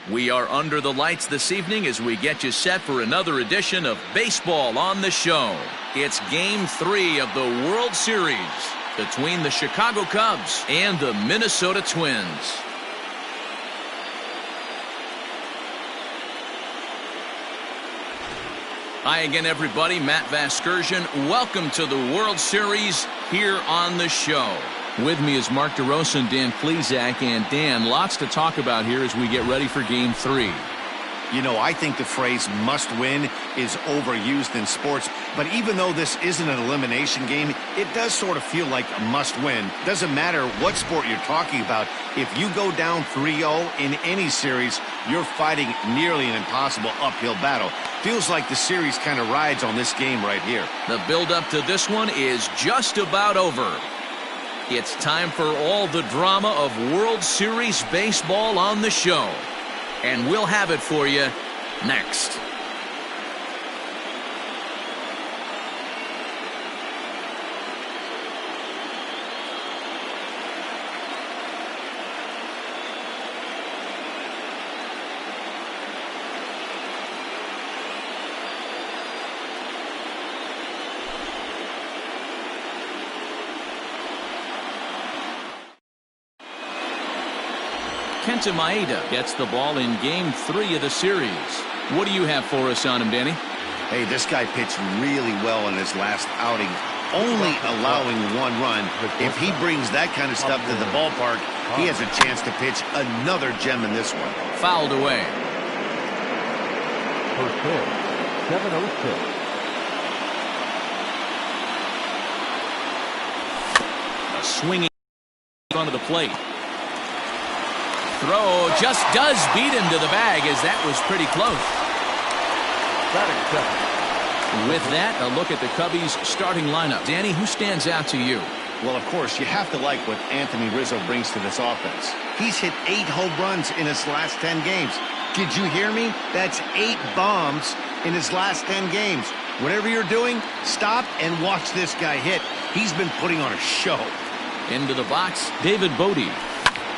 We are under the lights this evening as we get you set for another edition of Baseball on the Show. It's Game 3 of the World Series between the Chicago Cubs and the Minnesota Twins. Hi again, everybody. Matt Vasgersian. Welcome to the World Series here on the show. With me is Mark DeRosa and Dan Plesac. And Dan, lots to talk about here as we get ready for Game 3. You know, I think the phrase must win is overused in sports, but even though this isn't an elimination game, it does sort of feel like a must win. Doesn't matter what sport you're talking about. If you go down 3-0 in any series, you're fighting nearly an impossible uphill battle. Feels like the series kind of rides on this game right here. The build-up to this one is just about over. It's time for all the drama of World Series baseball on the show. And we'll have it for you next. Kenta Maeda gets the ball in Game 3 of the series. What do you have for us on him, Danny? Hey, this guy pitched really well in his last outing, only allowing 1 run. If he brings that kind of stuff to the ballpark, he has a chance to pitch another gem in this one. Fouled away. First pitch, 7-0 A swinging in front of the plate. Throw just does beat him to the bag, as that was pretty close. With that, a look at the Cubbies' starting lineup. Danny, who stands out to you? Well, of course, you have to like what Anthony Rizzo brings to this offense. He's hit 8 home runs in his last 10 games. Did you hear me? That's 8 bombs in his last 10 games. Whatever you're doing, stop and watch this guy hit. He's been putting on a show. Into the box, David Bote.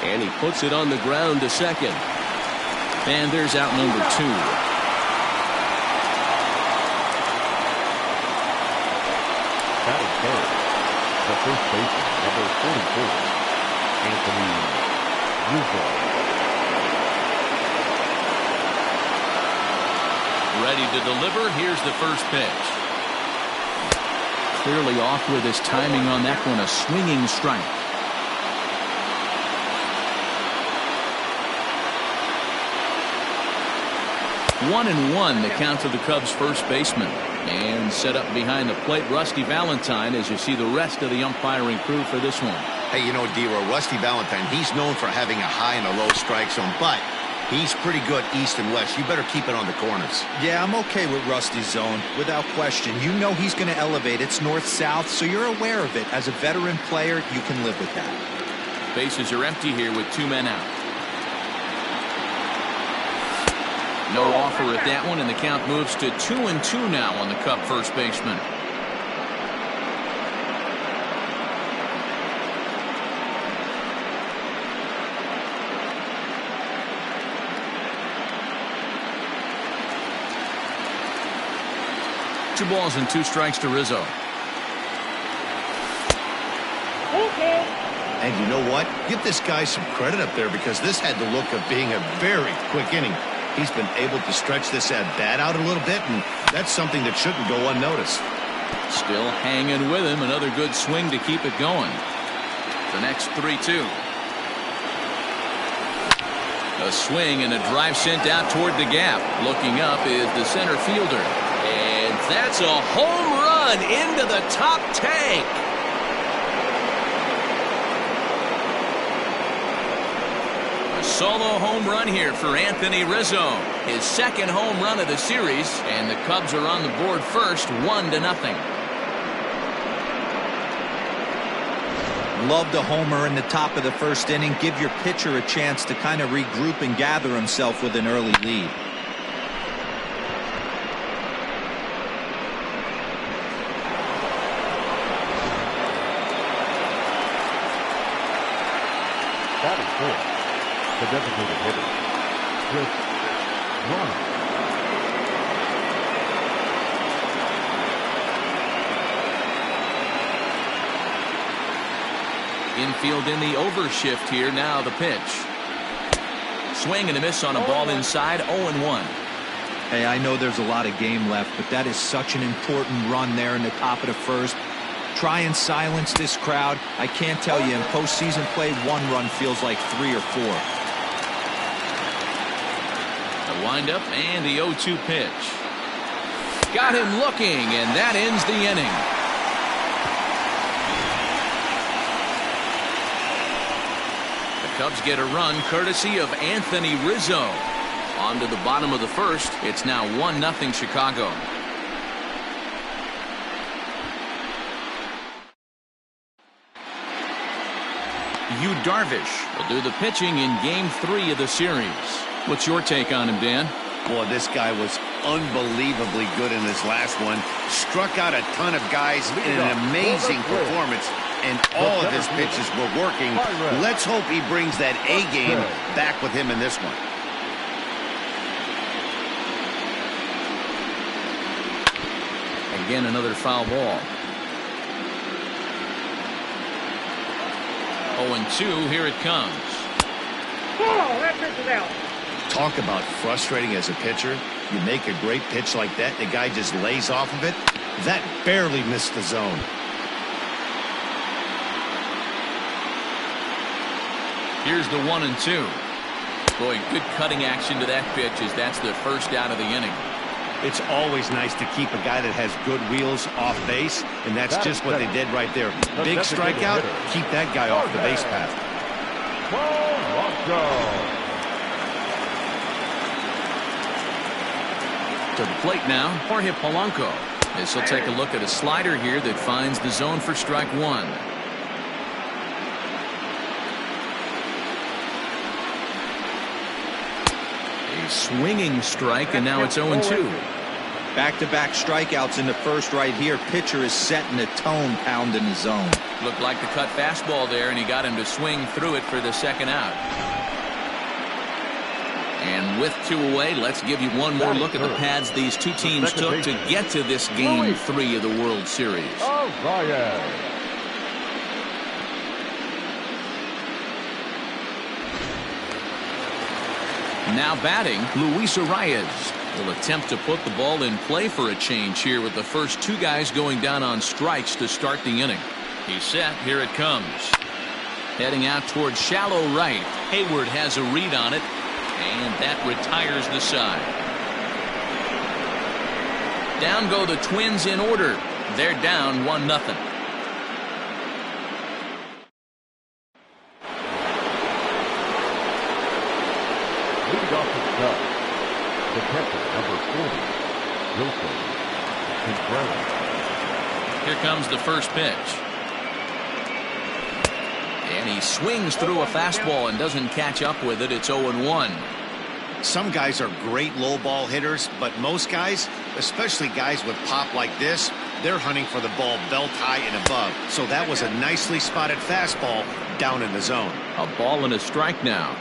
And he puts it on the ground to second. And there's out number 2. That is third. The first baseman, number 44, Anthony Rizzo. Ready to deliver. Here's the first pitch. Clearly off with his timing on that one. A swinging strike. 1-1 the count to the Cubs first baseman. And set up behind the plate, Rusty Valentine, as you see the rest of the umpiring crew for this one. Hey, you know, D-Row, Rusty Valentine, he's known for having a high and a low strike zone, but he's pretty good east and west. You better keep it on the corners. Yeah, I'm okay with Rusty's zone, without question. You know he's going to elevate. It's north-south, so you're aware of it. As a veteran player, you can live with that. Bases are empty here with 2 men out. No offer at that one, and the count moves to 2-2 now on the Cub first baseman. Two balls and 2 strikes to Rizzo. And you know what? Give this guy some credit up there, because this had the look of being a very quick inning. He's been able to stretch this at-bat out a little bit, and that's something that shouldn't go unnoticed. Still hanging with him. Another good swing to keep it going. The next 3-2. A swing and a drive sent out toward the gap. Looking up is the center fielder. And that's a home run into the top tank. Solo home run here for Anthony Rizzo. His second home run of the series, and the Cubs are on the board first, 1-0. Love the homer in the top of the first inning. Give your pitcher a chance to kind of regroup and gather himself with an early lead. That is four. The designated hitter, Chris Bryant. Infield in the overshift here. Now the pitch. Swing and a miss on a ball inside. 0-1. Hey, I know there's a lot of game left, but that is such an important run there in the top of the first. Try and silence this crowd. I can't tell you, in postseason play, one run feels like 3 or 4. The windup and the 0-2 pitch. Got him looking, and that ends the inning. The Cubs get a run courtesy of Anthony Rizzo. On to the bottom of the first. It's now 1-0 Chicago. Yu Darvish will do the pitching in Game 3 of the series. What's your take on him, Dan? Boy, this guy was unbelievably good in this last one. Struck out a ton of guys in an amazing performance, and all of his pitches were working. Let's hope he brings that A game back with him in this one. Again, another foul ball. 0-2, here it comes. That pitch is out. Talk about frustrating as a pitcher. You make a great pitch like that, the guy just lays off of it. That barely missed the zone. Here's the 1-2. Boy, good cutting action to that pitch as that's the first out of the inning. It's always nice to keep a guy that has good wheels off base, and that's just what they did right there. Big strikeout, keep that guy off the base path. To the plate now, Jorge Polanco. This will take a look at a slider here that finds the zone for strike one. A swinging strike, and now it's 0-2. Back-to-back strikeouts in the first right here. Pitcher is setting the tone, pounding the zone. Looked like the cut fastball there, and he got him to swing through it for the second out. And with 2 away, let's give you one more look at the paths these two teams took to get to this Game 3 of the World Series. Now batting, Luis Arias will attempt to put the ball in play for a change here with the first 2 guys going down on strikes to start the inning. He's set. Here it comes. Heading out towards shallow right. Hayward has a read on it, and that retires the side. Down go the Twins in order. They're down 1-0. Leading off the Cubs, the catcher, number 40, Joseph Contreras. Here comes the first pitch. And he swings through a fastball and doesn't catch up with it. It's 0-1. Some guys are great low ball hitters, but most guys, especially guys with pop like this, they're hunting for the ball belt high and above. So that was a nicely spotted fastball down in the zone. A ball and a strike now.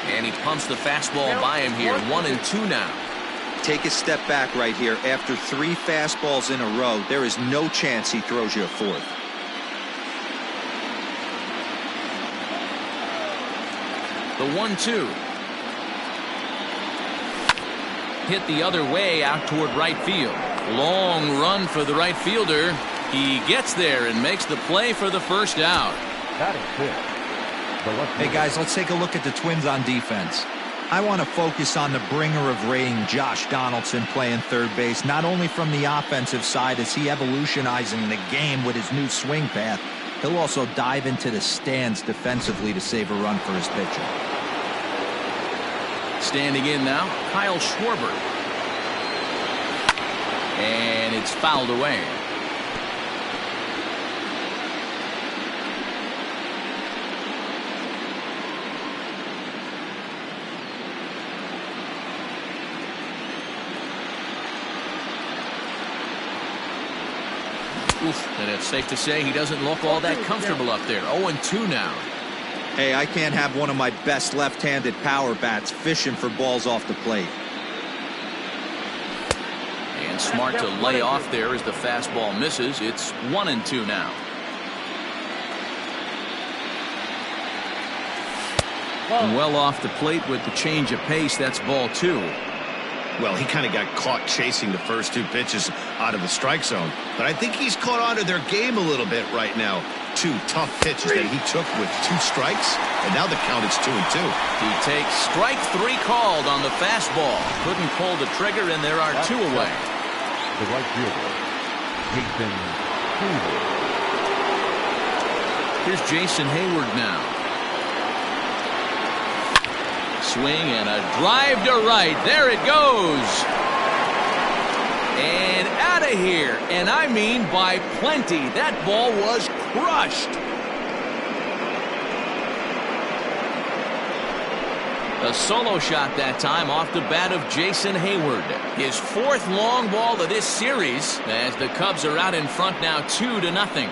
And he pumps the fastball by him here. 1-2 now. Take a step back right here. After 3 fastballs in a row, there is no chance he throws you a 4th. The 1-2. Hit the other way out toward right field. Long run for the right fielder. He gets there and makes the play for the first out. That is it. Hey guys, let's take a look at the Twins on defense. I want to focus on the bringer of rain, Josh Donaldson, playing third base. Not only from the offensive side is he evolutionizing the game with his new swing path, he'll also dive into the stands defensively to save a run for his pitcher. Standing in now, Kyle Schwarber. And it's fouled away. And it's safe to say he doesn't look all that comfortable up there. 0-2 now. Hey, I can't have one of my best left-handed power bats fishing for balls off the plate. And smart to lay off there as the fastball misses. It's 1-2 now. Well off the plate with the change of pace. That's ball 2. Well, he kind of got caught chasing the first 2 pitches out of the strike zone. But I think he's caught on to their game a little bit right now. 2 tough pitches that he took with 2 strikes, and now the count is 2-2. He takes strike 3 called on the fastball. Couldn't pull the trigger, and there are 2 away. The right fielder, Jason Hayward. Here's Jason Hayward now. Swing and a drive to right. There it goes. And out of here. And I mean by plenty. That ball was crushed. A solo shot that time off the bat of Jason Hayward. His 4th long ball of this series as the Cubs are out in front now 2-0.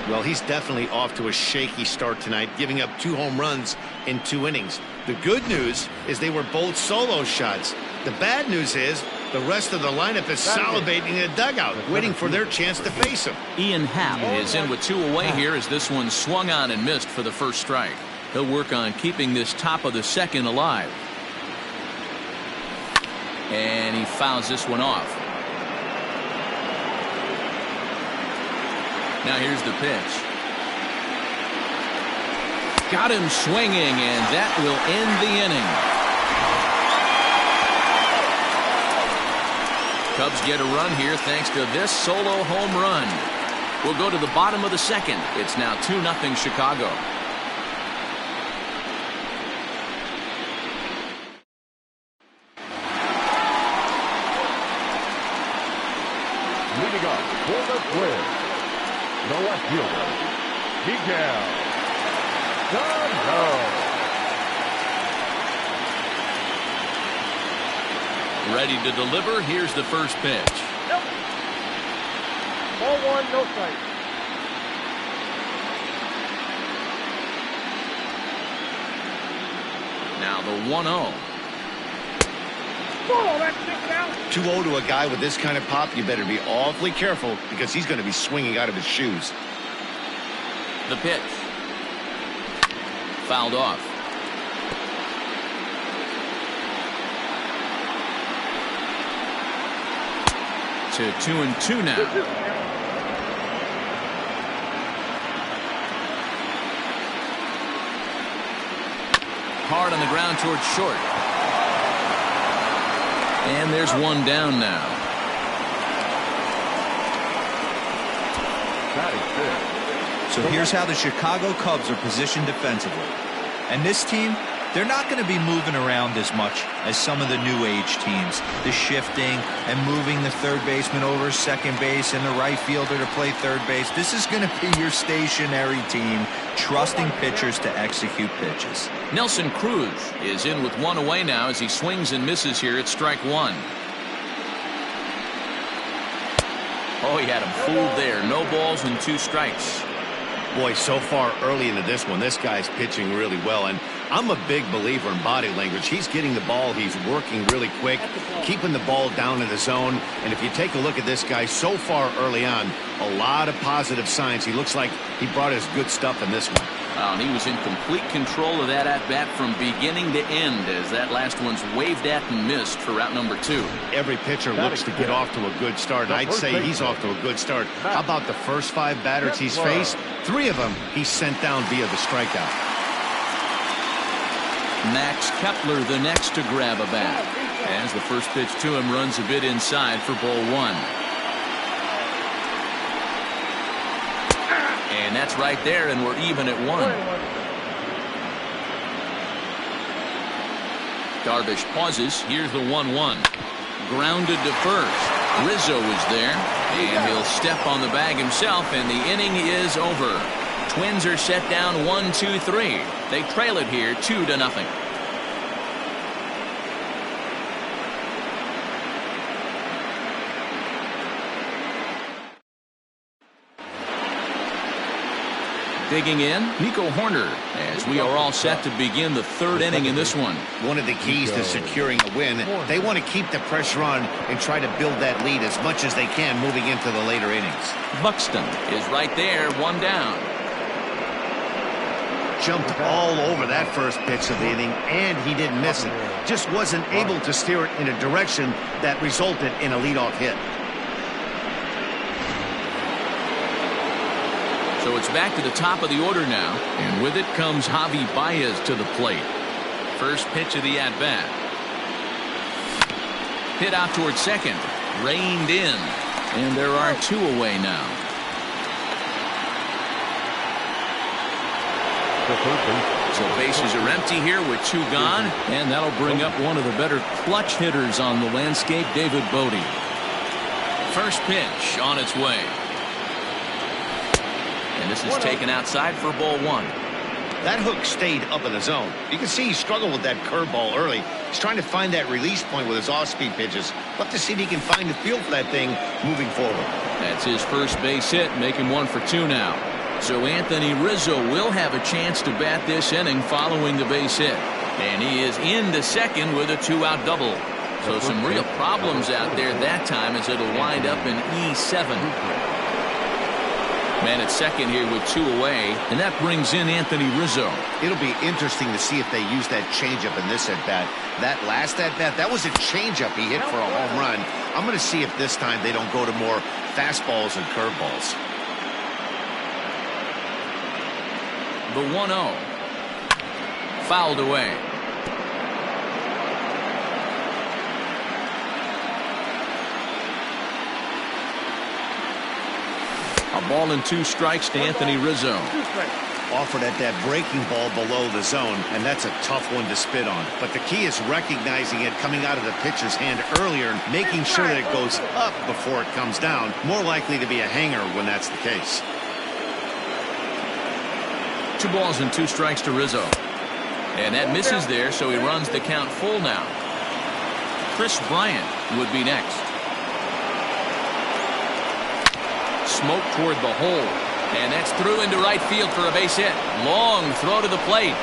Well, he's definitely off to a shaky start tonight, giving up 2 home runs in 2 innings. The good news is they were both solo shots. The bad news is the rest of the lineup is salivating in the dugout, waiting for their chance to face him. Ian Happ is in with 2 away here as this one swung on and missed for the first strike. He'll work on keeping this top of the 2nd alive. And he fouls this one off. Now here's the pitch. Got him swinging, and that will end the inning. Cubs get a run here thanks to this solo home run. We'll go to the bottom of the 2nd. It's now 2-0 Chicago. Leading up for the Twins, the left fielder, Miguel Sano. Ready to deliver. Here's the first pitch. Nope. Ball 1, no strike. Now the 1-0. Oh, that's it out. 2-0 to a guy with this kind of pop, you better be awfully careful because he's going to be swinging out of his shoes. The pitch. Fouled off. To 2-2 now. Hard on the ground towards short. And there's one down now. So here's how the Chicago Cubs are positioned defensively. And this team, they're not going to be moving around as much as some of the new age teams. The shifting and moving the third baseman over second base and the right fielder to play third base. This is going to be your stationary team, trusting pitchers to execute pitches. Nelson Cruz is in with 1 away now as he swings and misses here at strike 1. Oh, he had him fooled there. No balls and 2 strikes. Boy, so far early into this one, this guy's pitching really well. And I'm a big believer in body language. He's getting the ball. He's working really quick, keeping the ball down in the zone. And if you take a look at this guy so far early on, a lot of positive signs. He looks like he brought his good stuff in this one. And he was in complete control of that at-bat from beginning to end as that last one's waved at and missed for route number 2. Every pitcher looks to get off to a good start. And I'd say he's off to a good start. How about the first 5 batters he's faced? 3 of them he's sent down via the strikeout. Max Kepler the next to grab a bat as the first pitch to him runs a bit inside for ball 1. And that's right there, and we're even at 1. Darvish pauses. Here's the 1-1. Grounded to first. Rizzo is there, and he'll step on the bag himself, and the inning is over. Twins are set down 1-2-3. They trail it here 2-0. Digging in, Nico Horner, as we are all set to begin the third inning in this one. One of the keys to securing a win, they want to keep the pressure on and try to build that lead as much as they can moving into the later innings. Buxton is right there, one down. Jumped all over that first pitch of the inning, and he didn't miss it. Just wasn't able to steer it in a direction that resulted in a leadoff hit. So it's back to the top of the order now, and with it comes Javi Baez to the plate. First pitch of the at-bat. Hit out towards second. Reined in. And there are two away now. So bases are empty here with two gone, and that'll bring up one of the better clutch hitters on the landscape, David Bote. First pitch on its way. And this is taken outside for ball one. That hook stayed up in the zone. You can see he struggled with that curveball early. He's trying to find that release point with his off-speed pitches. Love to see if he can find the feel for that thing moving forward. That's his first base hit, making 1 for 2 now. So Anthony Rizzo will have a chance to bat this inning following the base hit. And he is into second with a 2-out double. So some real problems out there that time as it'll wind up in E7. Man at second here with 2 away, and that brings in Anthony Rizzo. It'll be interesting to see if they use that changeup in this at-bat. That last at-bat, that was a changeup he hit for a home run. I'm going to see if this time they don't go to more fastballs and curveballs. The 1-0. Fouled away. A ball and 2 strikes to Anthony Rizzo. Offered at that breaking ball below the zone, and that's a tough one to spit on. But the key is recognizing it coming out of the pitcher's hand earlier and making sure that it goes up before it comes down. More likely to be a hanger when that's the case. 2 balls and 2 strikes to Rizzo. And that misses there, so he runs the count full now. Chris Bryant would be next. Smoke toward the hole, and that's through into right field for a base hit. Long throw to the plate.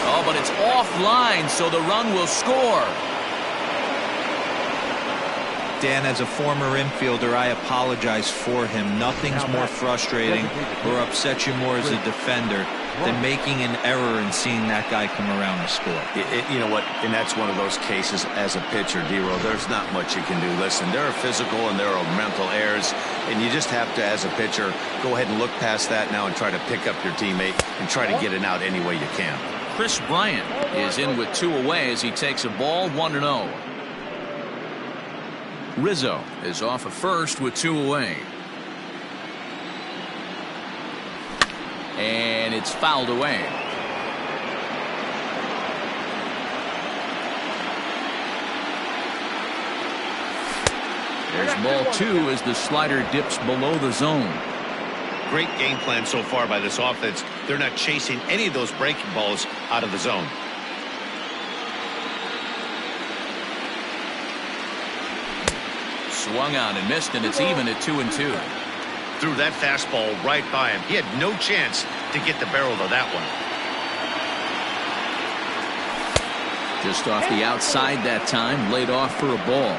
Oh, but it's offline, so the run will score. Dan, as a former infielder, I apologize for him. Nothing's more frustrating or upsets you more as a defender than making an error and seeing that guy come around and score. You know what? And that's one of those cases as a pitcher, D-Row. There's not much you can do. Listen, there are physical and there are mental errors, and you just have to, as a pitcher, go ahead and look past that now and try to pick up your teammate and try to get it out any way you can. Chris Bryant is in with 2 away as he takes a ball, 1-0. Rizzo is off at first with 2 away. And it's fouled away. There's ball 2 as the slider dips below the zone. Great game plan so far by this offense. They're not chasing any of those breaking balls out of the zone. Swung on and missed, and it's even at 2-2. Threw that fastball right by him. He had no chance to get the barrel of that one. Just off the outside that time, laid off for a ball.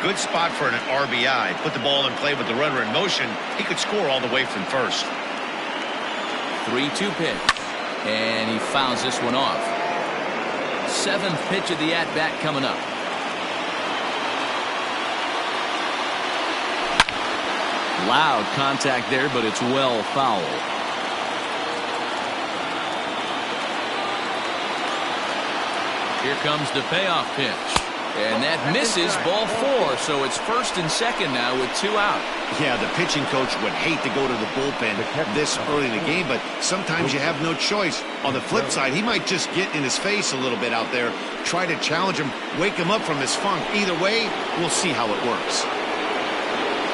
Good spot for an RBI. Put the ball in play with the runner in motion. He could score all the way from first. 3-2 pitch. And he fouls this one off. 7th pitch of the at-bat coming up. Loud contact there, but it's well fouled. Here comes the payoff pitch. And that misses, ball 4. So it's first and second now with 2 out. Yeah, the pitching coach would hate to go to the bullpen this early in the game, but sometimes you have no choice. On the flip side, he might just get in his face a little bit out there, try to challenge him, wake him up from his funk. Either way, we'll see how it works.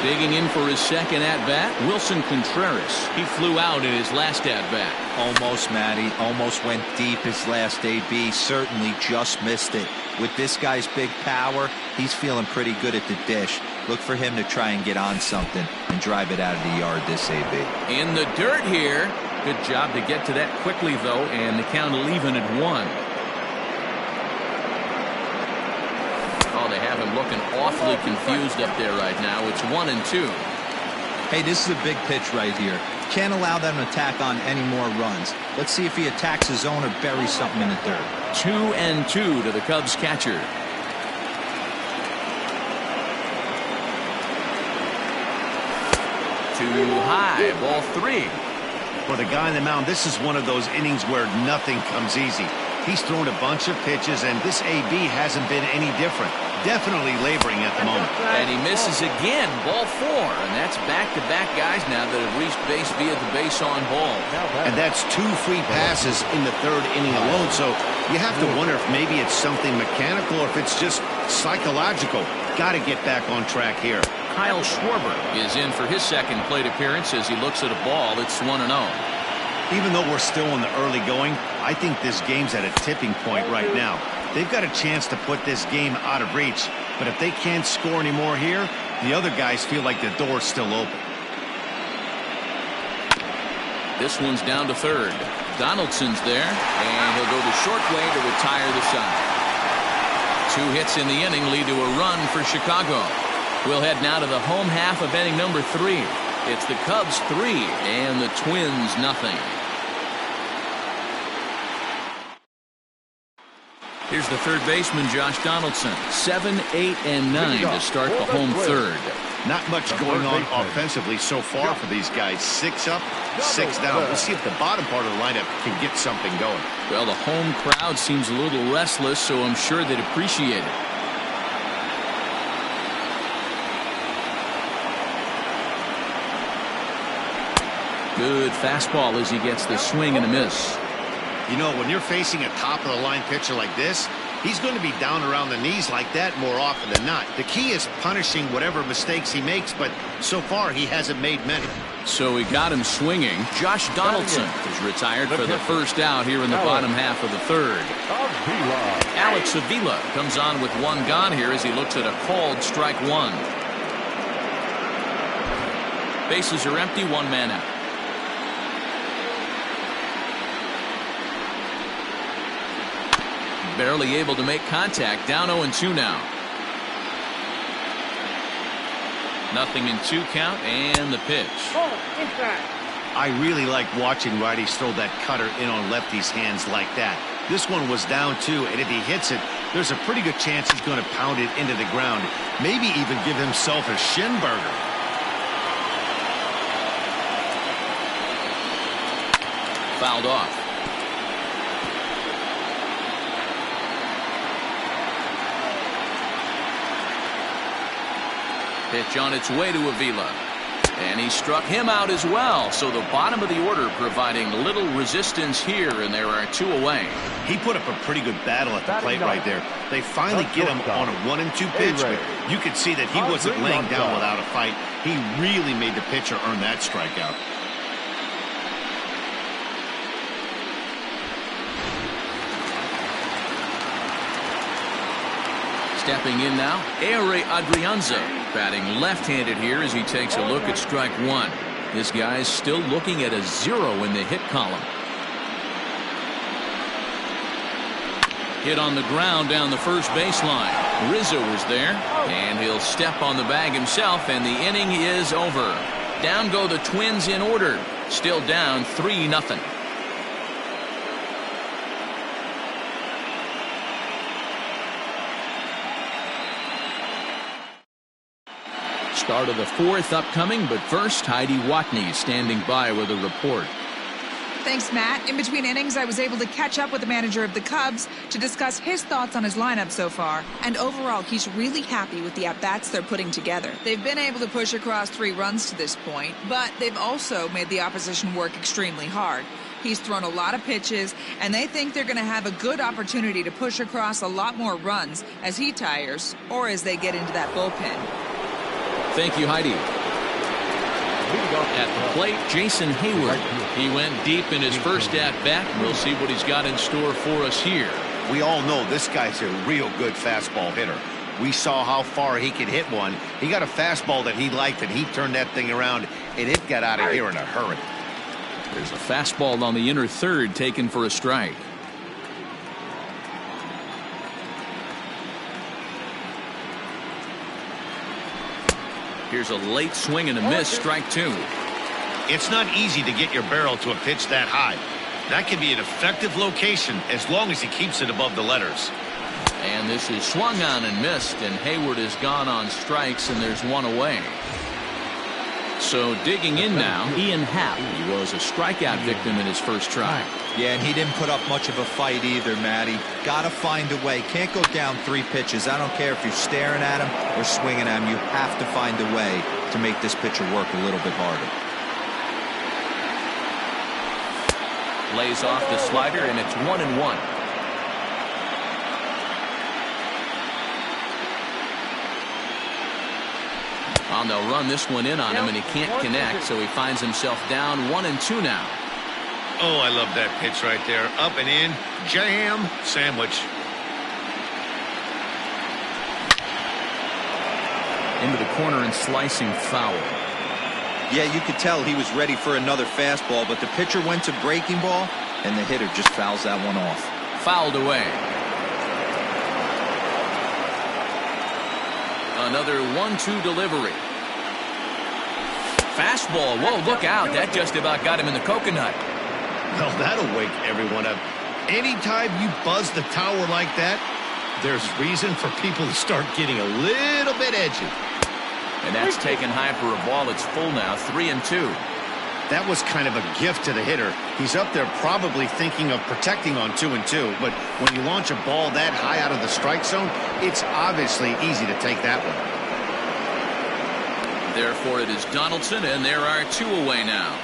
Digging in for his second at-bat, Wilson Contreras. He flew out in his last at-bat. Almost, Matty. Almost went deep his last AB. Certainly just missed it. With this guy's big power, he's feeling pretty good at the dish. Look for him to try and get on something and drive it out of the yard this AB. In the dirt here, Good job to get to that quickly, though, and the count will even at 1. Oh, they have him looking awfully confused up there right now. It's 1-2. Hey, this is a big pitch right here. Can't allow them to tack on any more runs. Let's see if he attacks his own or buries something in the dirt. 2-2 to the Cubs catcher. Too high, ball 3. For the guy on the mound, this is one of those innings where nothing comes easy. He's thrown a bunch of pitches, and this AB hasn't been any different. Definitely laboring at the moment. And he misses again, ball 4. And that's back-to-back guys now that have reached base via the base on ball. And that's 2 free passes in the 3rd inning alone. So you have to wonder if maybe it's something mechanical or if it's just psychological. Got to get back on track here. Kyle Schwarber is in for his second plate appearance as he looks at a ball. It's 1-0. Even though we're still in the early going, I think this game's at a tipping point right now. They've got a chance to put this game out of reach, but if they can't score anymore here, the other guys feel like the door's still open. This one's down to 3rd. Donaldson's there, and he'll go the short way to retire the side. 2 hits in the inning lead to a run for Chicago. We'll head now to the home half of inning number 3. It's the Cubs 3 and the Twins nothing. Here's the third baseman, Josh Donaldson. 7, 8, and 9 to start the home 3rd. Not much going on offensively so far for these guys. 6 up, 6 down. We'll see if the bottom part of the lineup can get something going. Well, the home crowd seems a little restless, so I'm sure they'd appreciate it. Good fastball as he gets the swing and a miss. You know, when you're facing a top-of-the-line pitcher like this, he's going to be down around the knees like that more often than not. The key is punishing whatever mistakes he makes, but so far he hasn't made many. So he got him swinging. Josh Donaldson is retired for the first out here in the bottom half of the 3rd. Alex Avila comes on with 1 gone here as he looks at a called strike 1. Bases are empty, 1 man out. Barely able to make contact. Down 0-2 now. 0-2 count and the pitch. I really like watching righties throw that cutter in on lefties' hands like that. This one was down 2, and if he hits it, there's a pretty good chance he's going to pound it into the ground. Maybe even give himself a shin burger. Fouled off. Pitch on its way to Avila. And he struck him out as well. So the bottom of the order providing little resistance here, and there are 2 away. He put up a pretty good battle at the plate right there. They finally get him on a 1-2 pitch, but you could see that he wasn't laying down without a fight. He really made the pitcher earn that strikeout. Stepping in now, Ehire Adrianza, batting left-handed here as he takes a look at strike 1. This guy's still looking at a 0 in the hit column. Hit on the ground down the first baseline. Rizzo is there, and he'll step on the bag himself, and the inning is over. Down go the Twins in order. Still down 3-0. Start of the 4th upcoming, but first, Heidi Watney standing by with a report. Thanks, Matt. In between innings, I was able to catch up with the manager of the Cubs to discuss his thoughts on his lineup so far. And overall, he's really happy with the at-bats they're putting together. They've been able to push across 3 runs to this point, but they've also made the opposition work extremely hard. He's thrown a lot of pitches, and they think they're going to have a good opportunity to push across a lot more runs as he tires or as they get into that bullpen. Thank you, Heidi. At the plate, Jason Hayward. He went deep in his first at-bat. We'll see what he's got in store for us here. We all know this guy's a real good fastball hitter. We saw how far he could hit one. He got a fastball that he liked, and he turned that thing around, and it got out of here in a hurry. There's a fastball on the inner third taken for a strike. Here's a late swing and a miss, strike two. It's not easy to get your barrel to a pitch that high. That can be an effective location as long as he keeps it above the letters. And this is swung on and missed, and Hayward has gone on strikes, and there's one away. So digging in now, Ian Happ. He was a strikeout victim in his first try. Yeah, and he didn't put up much of a fight either, Matty. Gotta find a way. Can't go down 3 pitches. I don't care if you're staring at him or swinging at him. You have to find a way to make this pitcher work a little bit harder. Lays off the slider, and it's 1-1. And they'll run this one in on him, and he can't connect, so he finds himself down 1-2 now. Oh, I love that pitch right there. Up and in, jam, sandwich. Into the corner and slicing foul. Yeah, you could tell he was ready for another fastball, but the pitcher went to breaking ball, and the hitter just fouls that one off. Fouled away. Another 1-2 delivery. Fastball. Whoa, look out. That just about got him in the coconut. Well, that'll wake everyone up. Anytime you buzz the tower like that, there's reason for people to start getting a little bit edgy. And that's taken high for a ball. It's full now, 3-2. That was kind of a gift to the hitter. He's up there probably thinking of protecting on 2-2, but when you launch a ball that high out of the strike zone, it's obviously easy to take that one. Therefore, it is Donaldson, and there are 2 away now.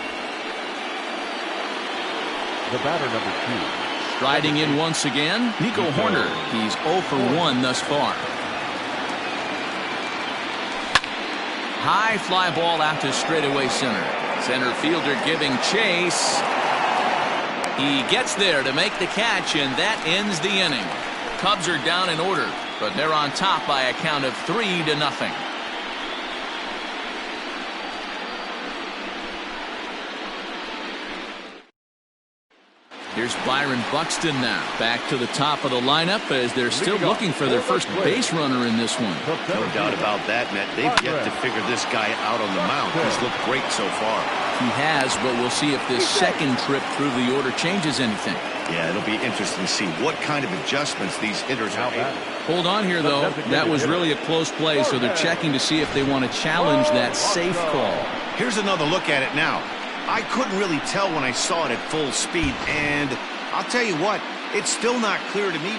The batter, number 2. Striding in once again, Nico Horner. He's 0 for 1 thus far. High fly ball out to straightaway center. Center fielder giving chase. He gets there to make the catch, and that ends the inning. Cubs are down in order, but they're on top by a count of 3-0. Here's Byron Buxton now. Back to the top of the lineup as they're still looking for their first base runner in this one. No doubt about that, Matt. They've yet to figure this guy out on the mound. He's looked great so far. He has, but we'll see if this second trip through the order changes anything. Yeah, it'll be interesting to see what kind of adjustments these hitters are able. Hold on here, though. That was really a close play, so they're checking to see if they want to challenge that safe call. Here's another look at it now. I couldn't really tell when I saw it at full speed, and I'll tell you what, it's still not clear to me.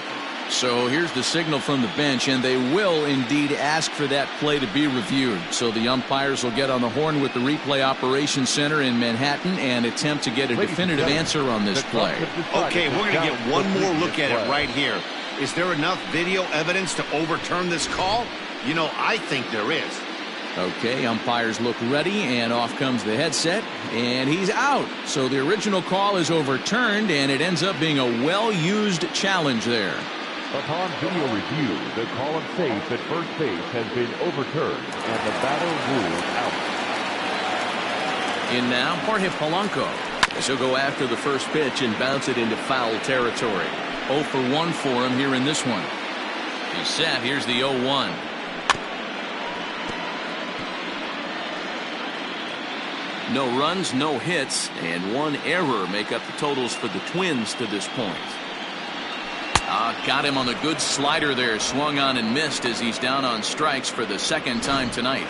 So here's the signal from the bench, and they will indeed ask for that play to be reviewed. So the umpires will get on the horn with the replay operations center in Manhattan and attempt to get a definitive answer on this play. Okay, we're going to get one more look at it right here. Is there enough video evidence to overturn this call? You know, I think there is. Okay, umpires look ready, and off comes the headset, and he's out. So the original call is overturned, and it ends up being a well-used challenge there. Upon video review, the call of safe at first base has been overturned, and the batter ruled out. In now, Jorge Polanco. He'll go after the first pitch and bounce it into foul territory. 0 for 1 for him here in this one. He's set. Here's the 0-1. No runs, no hits, and 1 error make up the totals for the Twins to this point. Got him on the good slider there. Swung on and missed as he's down on strikes for the second time tonight.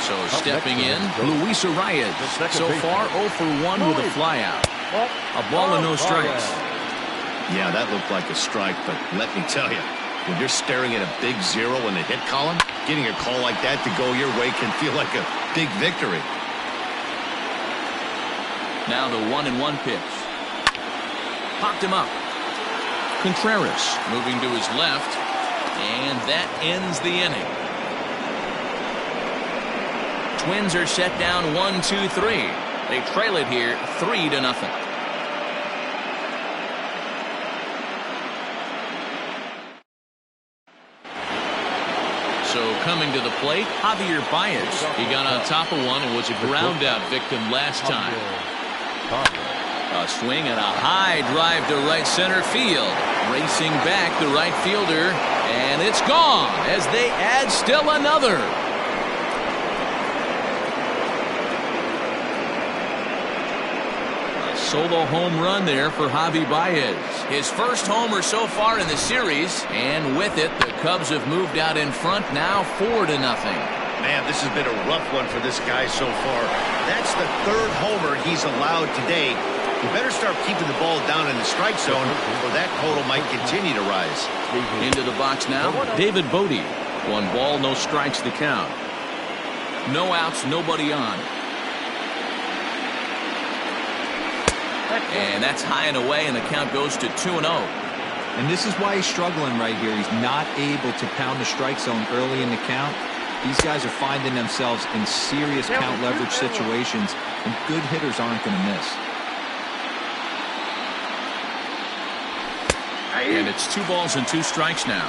So stepping in, Luis Arias. So far 0 for 1 with a flyout. A ball and no strikes. Yeah, that looked like a strike, but let me tell you, when you're staring at a big 0 in the hit column, getting a call like that to go your way can feel like a big victory. Now the 1-1 pitch. Popped him up. Contreras moving to his left, and that ends the inning. Twins are set down 1-2-3. They trail it here 3-0. So coming to the plate, Javier Baez. He got on top of one and was a ground out victim last time. A swing and a high drive to right center field. Racing back the right fielder, and it's gone as they add still another. A solo home run there for Javi Baez. His first homer so far in the series, and with it, the Cubs have moved out in front now 4-0. Man, this has been a rough one for this guy so far. That's the third homer he's allowed today. You better start keeping the ball down in the strike zone, or that total might continue to rise. Into the box now, David Bote. 1 ball, no strikes the count. No outs, nobody on. And that's high and away, and the count goes to 2-0. And this is why he's struggling right here. He's not able to pound the strike zone early in the count. These guys are finding themselves in serious count leverage situations, and good hitters aren't going to miss. And it's 2 balls and 2 strikes now.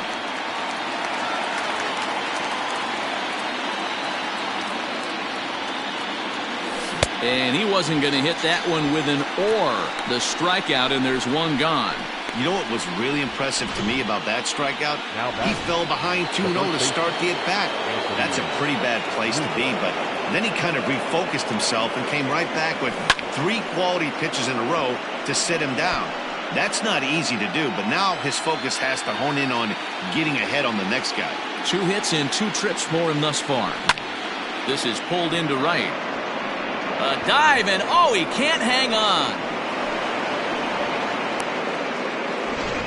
And he wasn't going to hit that one with an or. The strikeout, and there's 1 gone. You know what was really impressive to me about that strikeout? He fell behind 2-0 to start the at-bat. That's a pretty bad place to be, but then he kind of refocused himself and came right back with 3 quality pitches in a row to sit him down. That's not easy to do, but now his focus has to hone in on getting ahead on the next guy. 2 hits and 2 trips for him thus far. This is pulled into right. A dive, and oh, he can't hang on.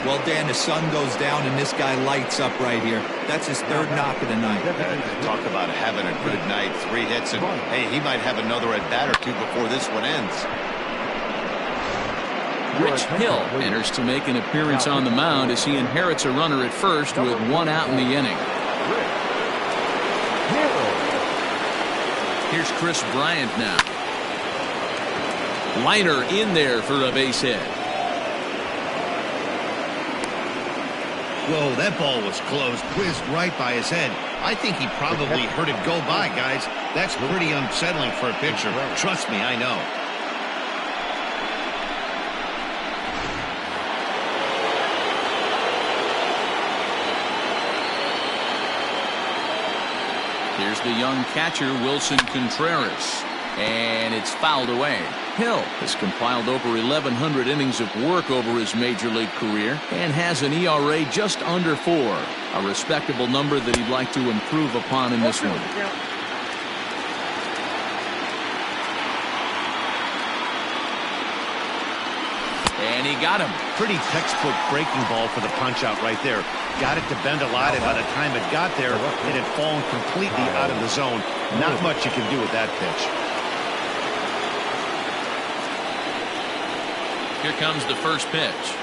Well, Dan, the sun goes down, and this guy lights up right here. That's his 3rd knock of the night. Talk about having a good night. 3 hits, and hey, he might have another at-bat or 2 before this one ends. Rich Hill enters to make an appearance on the mound as he inherits a runner at first with 1 out in the inning. Here's Chris Bryant now. Liner in there for a base hit. Whoa, that ball was close, whizzed right by his head. I think he probably heard it go by, guys. That's pretty unsettling for a pitcher. Trust me, I know. Here's the young catcher, Wilson Contreras. And it's fouled away. Hill has compiled over 1,100 innings of work over his major league career and has an ERA just under 4. A respectable number that he'd like to improve upon in this one. And he got him. Pretty textbook breaking ball for the punch out right there. Got it to bend a lot, and by the time it got there, it had fallen completely out of the zone. Not much you can do with that pitch. Here comes the first pitch.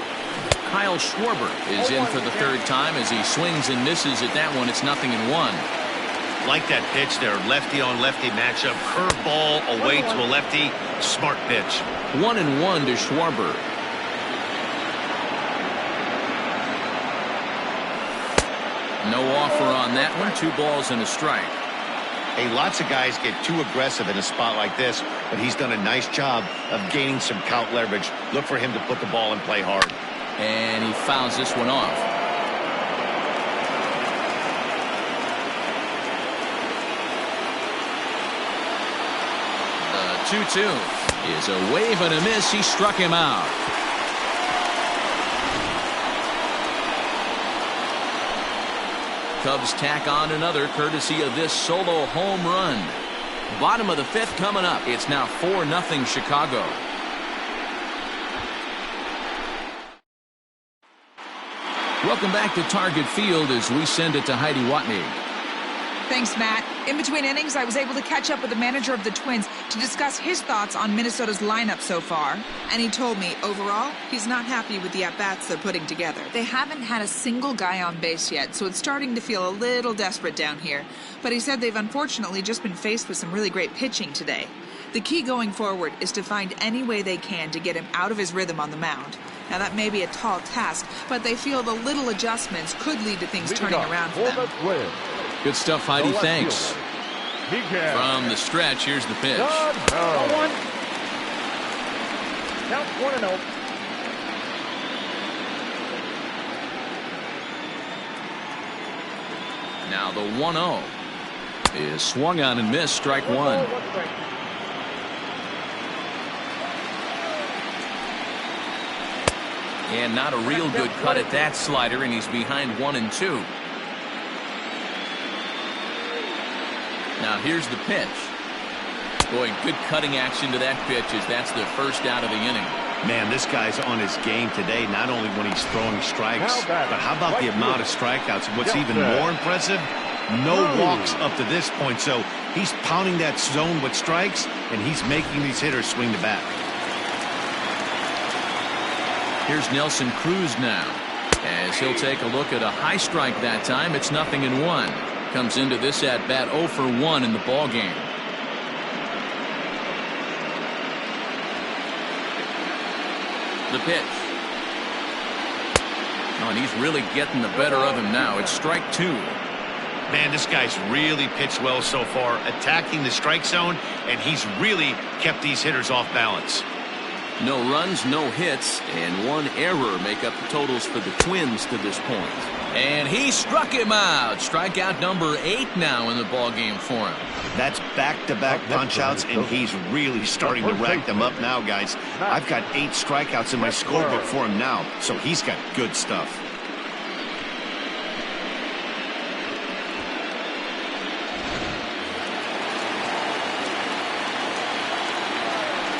Kyle Schwarber is in for the 3rd time as he swings and misses at that one. It's 0-1. Like that pitch there, lefty on lefty matchup. Curveball away to a lefty. Smart pitch. 1-1 to Schwarber. No offer on that one. 2 balls and a strike. Hey, lots of guys get too aggressive in a spot like this, but he's done a nice job of gaining some count leverage. Look for him to put the ball and play hard. And he fouls this one off. The 2-2 is a wave and a miss. He struck him out. Cubs tack on another courtesy of this solo home run. Bottom of the 5th coming up. It's now 4-0 Chicago. Welcome back to Target Field as we send it to Heidi Watney. Thanks, Matt. In between innings, I was able to catch up with the manager of the Twins to discuss his thoughts on Minnesota's lineup so far. And he told me, overall, he's not happy with the at-bats they're putting together. They haven't had a single guy on base yet, so it's starting to feel a little desperate down here. But he said they've unfortunately just been faced with some really great pitching today. The key going forward is to find any way they can to get him out of his rhythm on the mound. Now, that may be a tall task, but they feel the little adjustments could lead to things turning around for them. Good stuff, Heidi. Thanks. Miguel. From the stretch, here's the pitch. Good. Oh. 1-1. Count 1-0. Now the 1-0 is swung on and missed. Strike one. And not a real good cut at that slider, and he's behind 1-2. Now here's the pitch. Boy, good cutting action to that pitch as that's the first out of the inning. Man, this guy's on his game today, not only when he's throwing strikes, but how about the amount of strikeouts? What's even more impressive, no walks up to this point. So he's pounding that zone with strikes, and he's making these hitters swing the bat. Here's Nelson Cruz now, as he'll take a look at a high strike that time. It's 0-1. Comes into this at bat 0 for 1 in the ball game. The pitch. Oh, and he's really getting the better of him now. It's strike two. Man, this guy's really pitched well so far, attacking the strike zone, and he's really kept these hitters off balance. No runs, no hits, and one error make up the totals for the Twins to this point. And he struck him out. Strikeout number 8 now in the ball game for him. That's back-to-back punch-outs, and he's really starting to rack them up now, guys. I've got 8 strikeouts in my scorebook for him now, so he's got good stuff.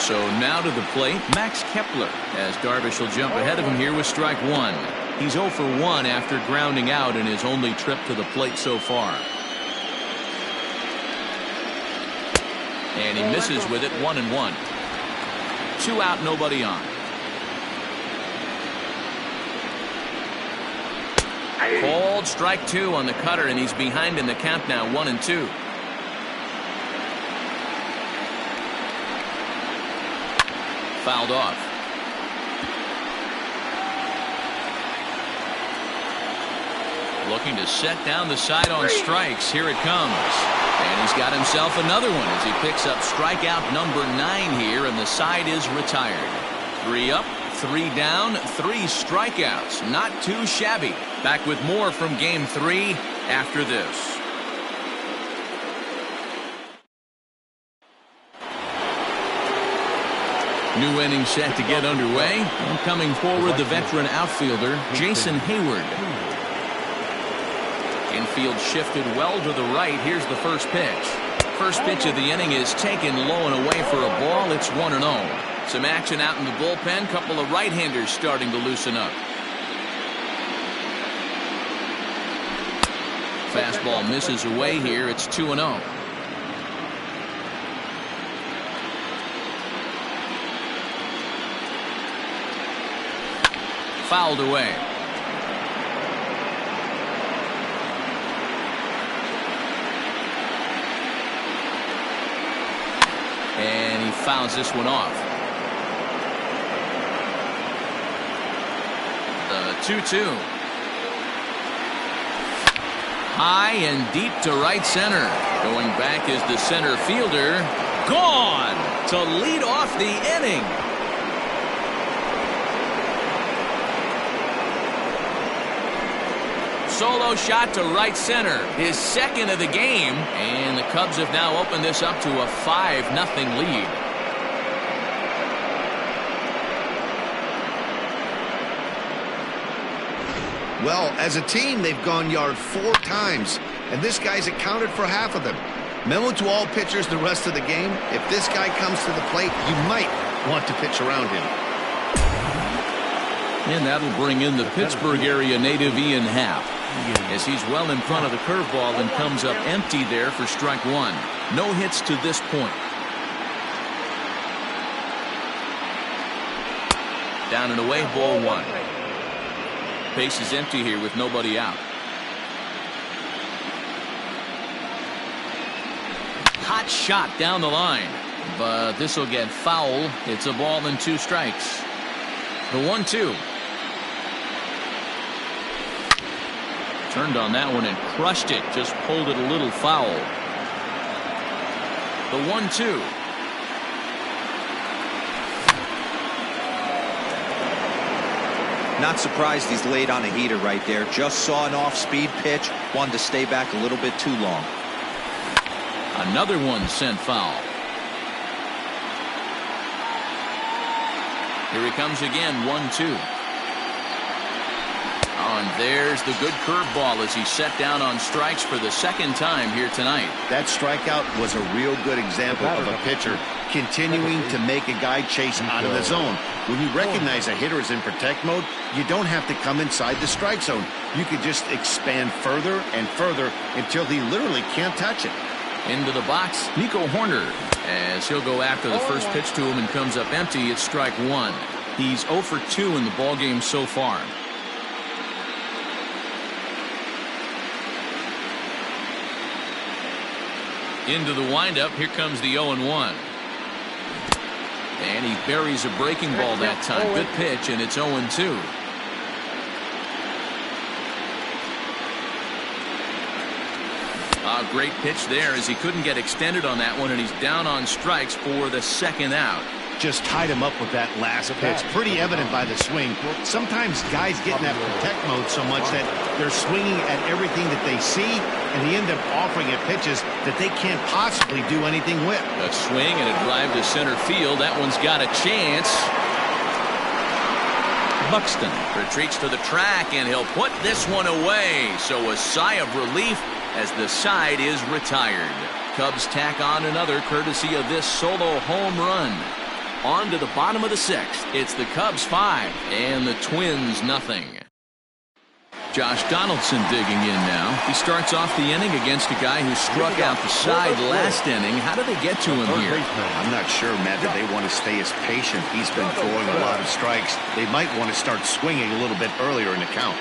So now to the plate, Max Kepler, as Darvish will jump ahead of him here with strike one. He's 0 for 1 after grounding out in his only trip to the plate so far. And he misses with it, 1-1. 2 out, nobody on. Called strike 2 on the cutter, and he's behind in the count now, 1-2. Fouled off. Looking to set down the side on strikes. Here it comes. And he's got himself another one as he picks up strikeout number 9 here, and the side is retired. 3 up, 3 down, 3 strikeouts. Not too shabby. Back with more from Game 3 after this. New inning set to get underway. And coming forward, the veteran outfielder, Jason Hayward. Infield shifted well to the right. Here's the first pitch. First pitch of the inning is taken low and away for a ball. It's 1-0. Some action out in the bullpen. Couple of right-handers starting to loosen up. Fastball misses away here. It's 2-0. Fouled away. And he fouls this one off. The 2-2. High and deep to right center. Going back is the center fielder. Gone to lead off the inning. Solo shot to right center, his second of the game, and the Cubs have now opened this up to a 5-0 lead. Well, as a team, they've gone yard 4 times, and this guy's accounted for half of them. Memo to all pitchers the rest of the game: if this guy comes to the plate, you might want to pitch around him. And that'll bring in the Pittsburgh area native Ian Happ, as he's well in front of the curveball and comes up empty there for strike 1. No hits to this point. Down and away, ball 1. Base is empty here with nobody out. Hot shot down the line, but this will get foul. It's a ball and 2 strikes. The 1-2. Turned on that one and crushed it. Just pulled it a little foul. The 1-2. Not surprised he's laid on a heater right there. Just saw an off-speed pitch. Wanted to stay back a little bit too long. Another one sent foul. Here he comes again, 1-2. And there's the good curveball as he's set down on strikes for the second time here tonight. That strikeout was a real good example of a pitcher continuing to make a guy chase out of the zone. When you recognize a hitter is in protect mode, you don't have to come inside the strike zone. You could just expand further and further until he literally can't touch it. Into the box, Nico Hoerner, as he'll go after the first pitch to him and comes up empty. It's strike one. He's 0 for 2 in the ballgame so far. Into the windup, here comes the 0-1. And he buries a breaking ball that time. Good pitch, and it's 0-2. A great pitch there as he couldn't get extended on that one, and he's down on strikes for the second out. Just tied him up with that last pitch. Pretty evident by the swing. Sometimes guys get in that protect mode so much that they're swinging at everything that they see, and they end up offering it pitches that they can't possibly do anything with. A swing and a drive to center field. That one's got a chance. Buxton retreats to the track, and he'll put this one away. So a sigh of relief as the side is retired. Cubs tack on another courtesy of this solo home run. On to the bottom of the sixth. It's the Cubs 5 and the Twins nothing. Josh Donaldson digging in now. He starts off the inning against a guy who struck out the side last inning. How do they get to him here? I'm not sure, Matt, that they want to stay as patient. He's been throwing a lot of strikes. They might want to start swinging a little bit earlier in the count.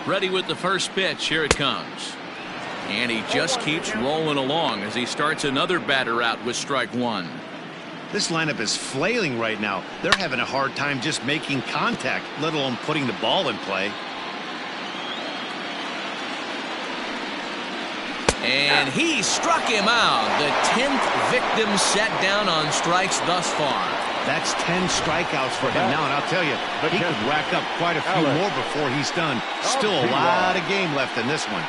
Ready with the first pitch. Here it comes. And he just keeps rolling along as he starts another batter out with strike one. This lineup is flailing right now. They're having a hard time just making contact, let alone putting the ball in play. And he struck him out. The 10th victim set down on strikes thus far. That's 10 strikeouts for him now, and I'll tell you, he could rack up quite a few more before he's done. Still a lot of game left in this one.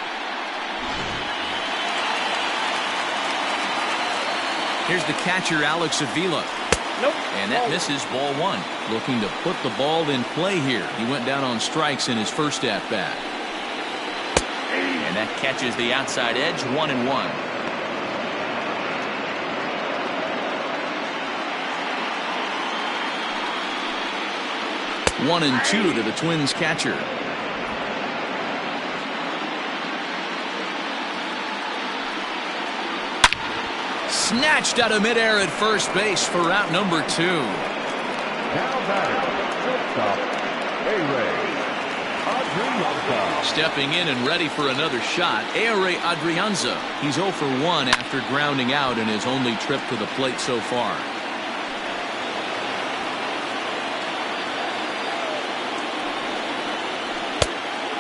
Here's the catcher, Alex Avila. And that misses ball one. Looking to put the ball in play here. He went down on strikes in his first at-bat. And that catches the outside edge, 1-1. 1-2 to the Twins catcher. Snatched out of midair at first base for out number 2. Now batter, shortstop, A-Ray Adrianza. Stepping in and ready for another shot, A-Ray Adrianza. He's 0 for 1 after grounding out in his only trip to the plate so far.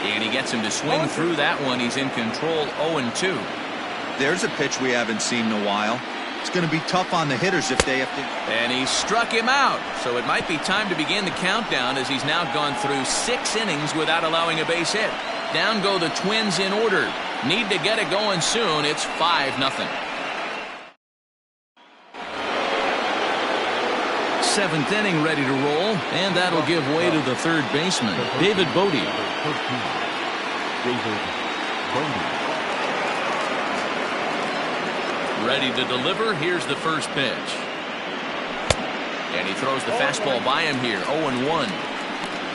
And he gets him to swing through that one. He's in control, 0-2. There's a pitch we haven't seen in a while. It's going to be tough on the hitters if they have to. And he struck him out. So it might be time to begin the countdown as he's now gone through 6 innings without allowing a base hit. down go the Twins in order. Need to get it going soon. It's 5-0. Seventh inning ready to roll, and that'll give way to the third baseman, David Bote. Ready to deliver. Here's the first pitch. And he throws the fastball by him here. 0-1.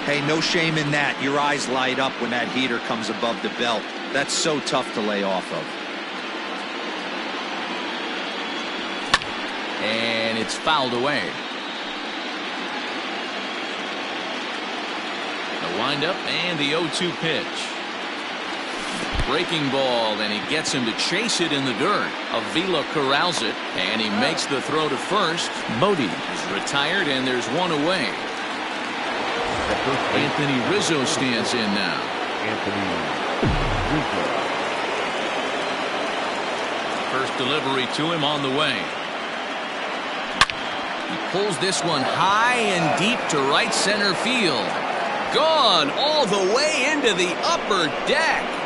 Hey, no shame in that. Your eyes light up when that heater comes above the belt. That's so tough to lay off of. And it's fouled away. The windup and the 0-2 pitch. Breaking ball, and he gets him to chase it in the dirt. Avila corrals it, and he makes the throw to first. Bote is retired, and there's one away. Anthony Rizzo stands in now. First delivery to him on the way. He pulls this one high and deep to right center field. Gone all the way into the upper deck.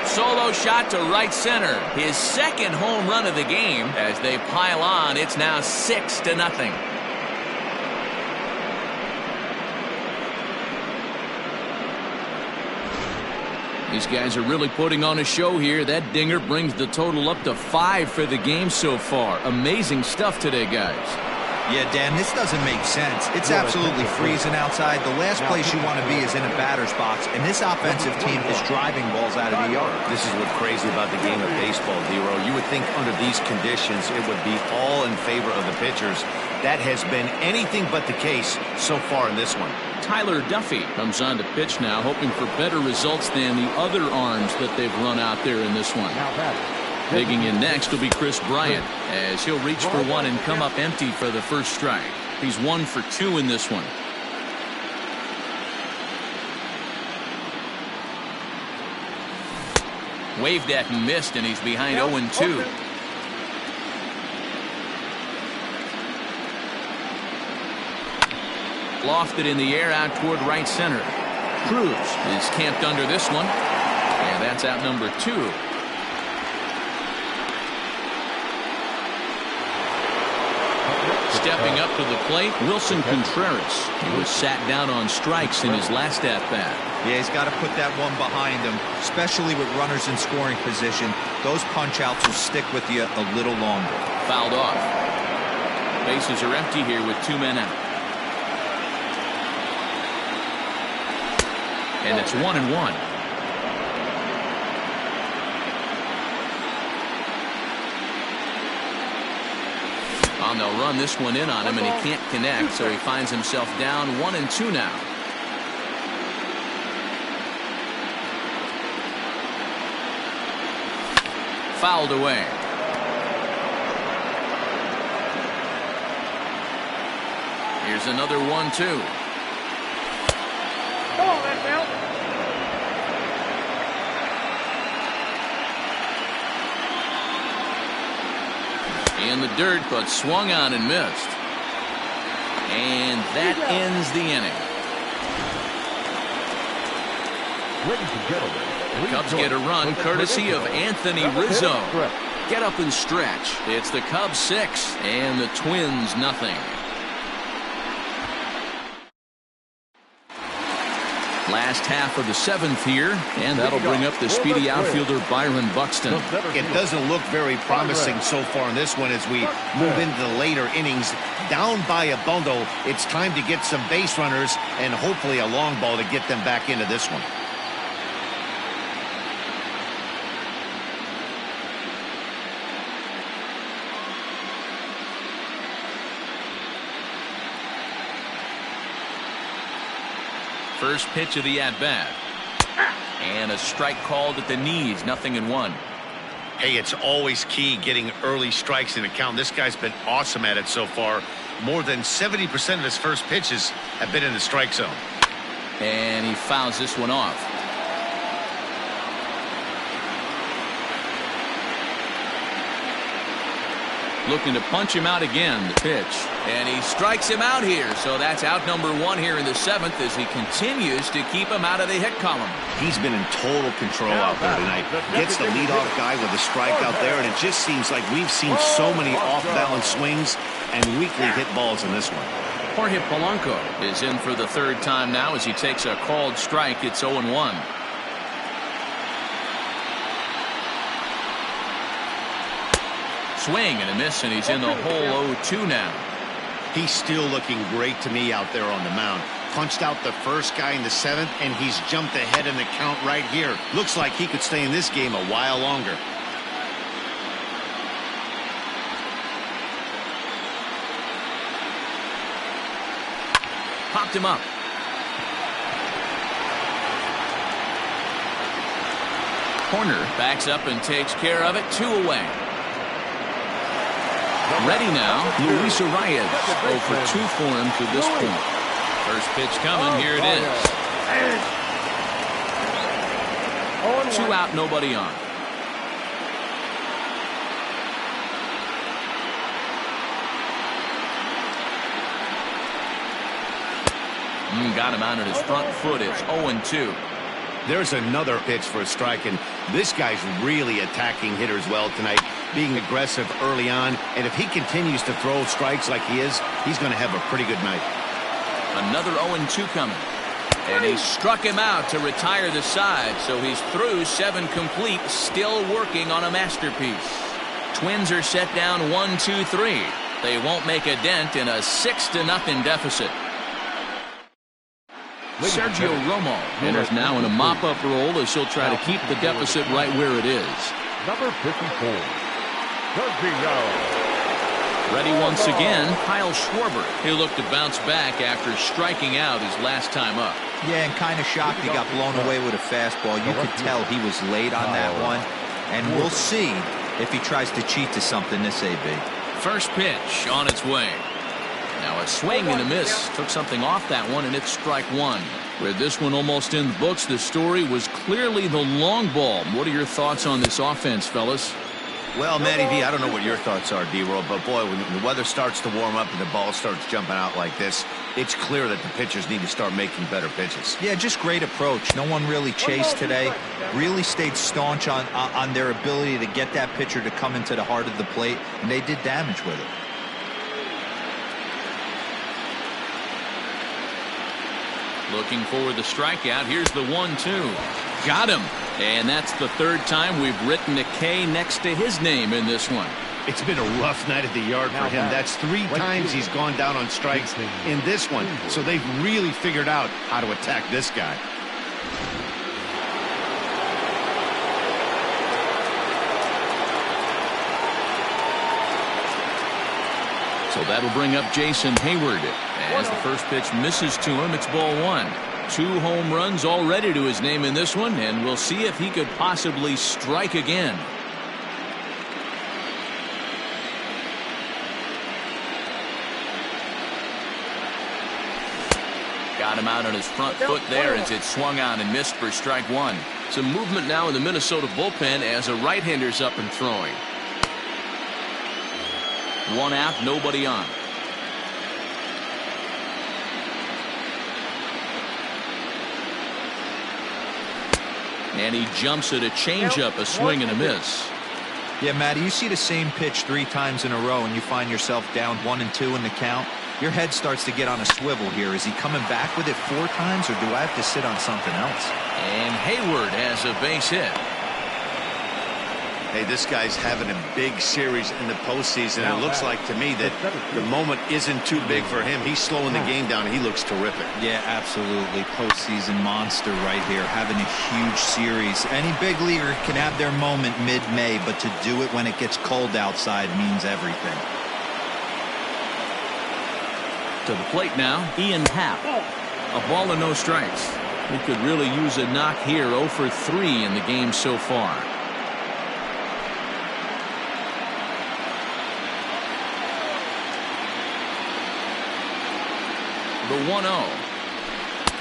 Solo shot to right center. His second home run of the game. As they pile on, it's now 6-0. These guys are really putting on a show here. That dinger brings the total up to 5 for the game so far. Amazing stuff today, guys. Yeah, Dan, this doesn't make sense. It's absolutely freezing outside. The last place you want to be is in a batter's box, and this offensive team is driving balls out of the yard. This is what's crazy about the game of baseball, Dero. You would think under these conditions it would be all in favor of the pitchers. That has been anything but the case so far in this one. Tyler Duffy comes on to pitch now, hoping for better results than the other arms that they've run out there in this one. Digging in next will be Chris Bryant, as he'll reach for one and come up empty for the first strike. He's 1 for 2 in this one. Waved at and missed, and he's behind 0-2. Lofted in the air out toward right center. Cruz is camped under this one, and that's out number 2. Stepping up to the plate, Wilson Contreras. He was sat down on strikes in his last at-bat. Yeah, he's got to put that one behind him, especially with runners in scoring position. Those punch-outs will stick with you a little longer. Fouled off. Bases are empty here with 2 men out. And it's 1-1. And they'll run this one in on him, and he can't connect, so he finds himself down 1-2 now. Fouled away. Here's another 1-2. Come on, Redfield. In the dirt, but swung on and missed. And that ends the inning. Ladies and gentlemen, Cubs get a run courtesy of Anthony Rizzo. Get up and stretch. It's the Cubs 6 and the Twins nothing. Last half of the 7th here, and that'll bring up the speedy outfielder Byron Buxton. It doesn't look very promising so far in this one as we move into the later innings. Down by a bundle, it's time to get some base runners and hopefully a long ball to get them back into this one. First pitch of the at-bat. And a strike called at the knees, 0-1. Hey, it's always key getting early strikes in a count. This guy's been awesome at it so far. More than 70% of his first pitches have been in the strike zone. And he fouls this one off. Looking to punch him out again. The pitch. And he strikes him out here. So that's out number 1 here in the 7th as he continues to keep him out of the hit column. He's been in total control out there tonight. Gets the leadoff guy with a strike out there, and it just seems like we've seen so many off-balance swings and weakly hit balls in this one. Jorge Polanco is in for the 3rd time now as he takes a called strike. It's 0-1. Swing and a miss, and he's in the hole 0-2 now. He's still looking great to me out there on the mound. Punched out the first guy in the 7th, and he's jumped ahead in the count right here. Looks like he could stay in this game a while longer. Popped him up. Corner backs up and takes care of it. 2 away. Ready now, Luis Arias. 0 for 2 for him to this point. First pitch coming. Here it is. 2 out, nobody on. Got him out on his front foot. It's 0-2. There's another pitch for a strike, and this guy's really attacking hitters well tonight, being aggressive early on, and if he continues to throw strikes like he is, he's going to have a pretty good night. Another 0-2 coming. And he struck him out to retire the side, so he's through 7 complete, still working on a masterpiece. Twins are set down 1-2-3. They won't make a dent in a 6-0 deficit. Sergio Romo enters now in a mop-up role as he'll try to keep the deficit right where it is. Number 54, Sergio. Ready once again, Kyle Schwarber. He'll look to bounce back after striking out his last time up. Yeah, and kind of shocked he got blown away with a fastball. You could tell he was late on that one. And we'll see if he tries to cheat to something this AB. First pitch on its way. Now a swing and a miss. Took something off that one, and it's strike 1. With this one almost in the books, the story was clearly the long ball. What are your thoughts on this offense, fellas? Well, Matty V, I don't know what your thoughts are, D-Roll, but boy, when the weather starts to warm up and the ball starts jumping out like this, it's clear that the pitchers need to start making better pitches. Yeah, just great approach. No one really chased today. Really stayed staunch on their ability to get that pitcher to come into the heart of the plate, and they did damage with it. Looking for the strikeout. Here's the 1-2. Got him. And that's the 3rd time we've written a K next to his name in this one. It's been a rough night at the yard for him. That's 3 times he's gone down on strikes in this one. So they've really figured out how to attack this guy. So that'll bring up Jason Hayward. As the first pitch misses to him, it's ball 1. 2 home runs already to his name in this one, and we'll see if he could possibly strike again. Got him out on his front foot there as it swung out and missed for strike 1. Some movement now in the Minnesota bullpen as a right-hander's up and throwing. 1 out, nobody on. And he jumps at a changeup, a swing and a miss. Yeah, Matty, you see the same pitch 3 times in a row and you find yourself down 1-2 in the count. Your head starts to get on a swivel here. Is he coming back with it 4 times, or do I have to sit on something else? And Hayward has a base hit. Hey, this guy's having a big series in the postseason. It looks like to me that the moment isn't too big for him. He's slowing the game down, and he looks terrific. Yeah, absolutely. Postseason monster right here, having a huge series. Any big leaguer can have their moment mid-May, but to do it when it gets cold outside means everything. To the plate now, Ian Happ. A ball and no strikes. He could really use a knock here. 0 for 3 in the game so far. The 1-0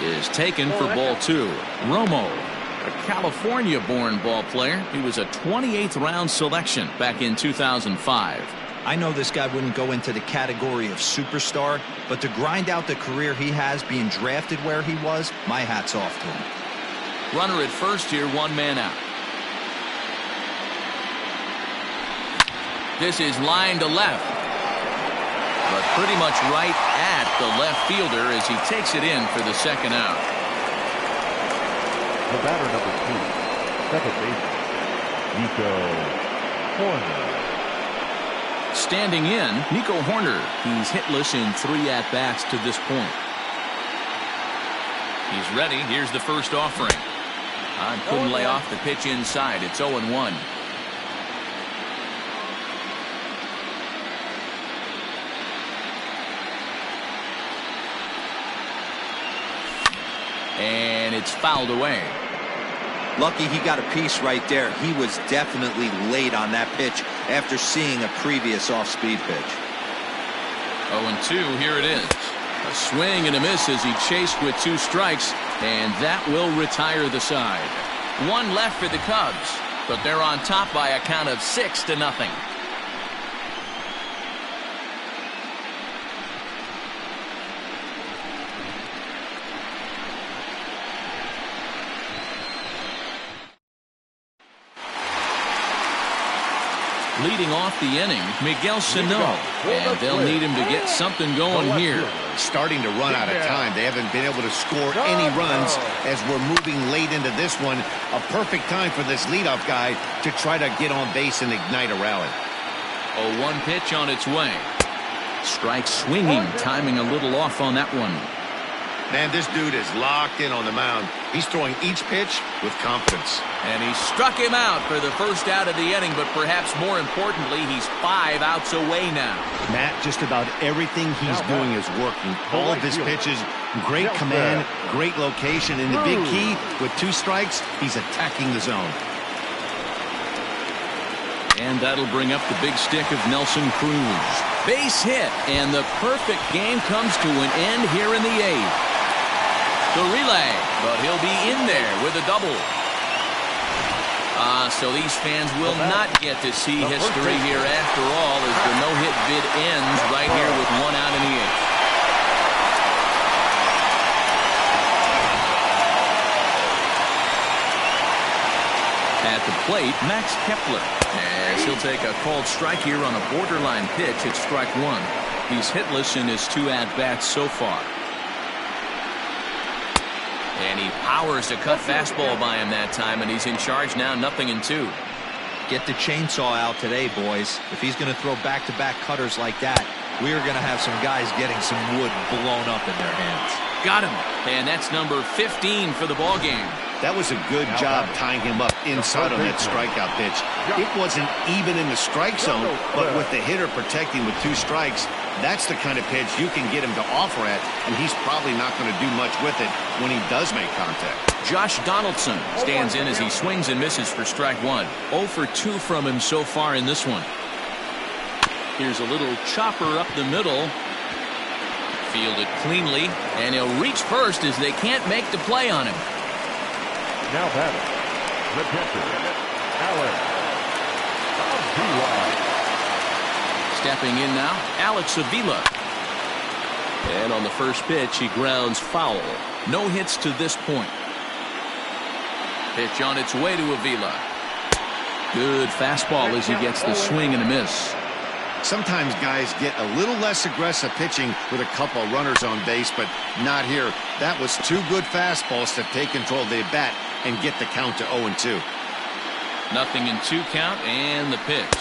is taken for ball 2. Romo, a California-born ball player. He was a 28th round selection back in 2005. I know this guy wouldn't go into the category of superstar, but to grind out the career he has being drafted where he was, my hat's off to him. Runner at first here, one man out. This is line to left, but pretty much right at the left fielder as he takes it in for the second out. The batter, number 2, second baseman, Nico Hoerner. Standing in, Nico Hoerner. He's hitless in 3 at-bats to this point. He's ready. Here's the first offering. Couldn't lay off the pitch inside. It's 0-1. And it's fouled away. Lucky he got a piece right there. He was definitely late on that pitch after seeing a previous off-speed pitch. 0-2, here it is. A swing and a miss as he chased with 2 strikes, and that will retire the side. 1 left for the Cubs, but they're on top by a count of 6-0. Leading off the inning, Miguel Sano, and they'll need him to get something going here. Starting to run out of time. They haven't been able to score any runs as we're moving late into this one. A perfect time for this leadoff guy to try to get on base and ignite a rally. 0-1 pitch on its way. Strike swinging, timing a little off on that one. Man, this dude is locked in on the mound. He's throwing each pitch with confidence. And he struck him out for the first out of the inning, but perhaps more importantly, he's 5 outs away now. Matt, just about everything he's doing is working. All of his pitches, great command, great location, and the big key, with 2 strikes, he's attacking the zone. And that'll bring up the big stick of Nelson Cruz. Base hit, and the perfect game comes to an end here in the 8th. The relay, but he'll be in there with a double. So these fans will not get to see history here after all, as the no-hit bid ends right here with 1 out in the 8th. At the plate, Max Kepler, as he'll take a called strike here on a borderline pitch. It's strike 1. He's hitless in his 2 at-bats so far. And he powers a cut fastball by him that time, and he's in charge now, 0-2. Get the chainsaw out today, boys. If he's going to throw back-to-back cutters like that, we're going to have some guys getting some wood blown up in their hands. Got him. And that's number 15 for the ball game. That was a good job tying him up inside on that strikeout pitch. It wasn't even in the strike zone, but with the hitter protecting with 2 strikes, that's the kind of pitch you can get him to offer at, and he's probably not going to do much with it when he does make contact. Josh Donaldson stands in as he swings and misses for strike 1. 0 for 2 from him so far in this one. Here's a little chopper up the middle. Fielded cleanly, and he'll reach first as they can't make the play on him. Now batting, the catcher, Alex Avila. Stepping in now, Alex Avila. And on the first pitch, he grounds foul. No hits to this point. Pitch on its way to Avila. Good fastball as he gets the swing and a miss. Sometimes guys get a little less aggressive pitching with a couple of runners on base, but not here. That was 2 good fastballs to take control of the bat and get the count to 0-2. 0-2 count, and the pitch.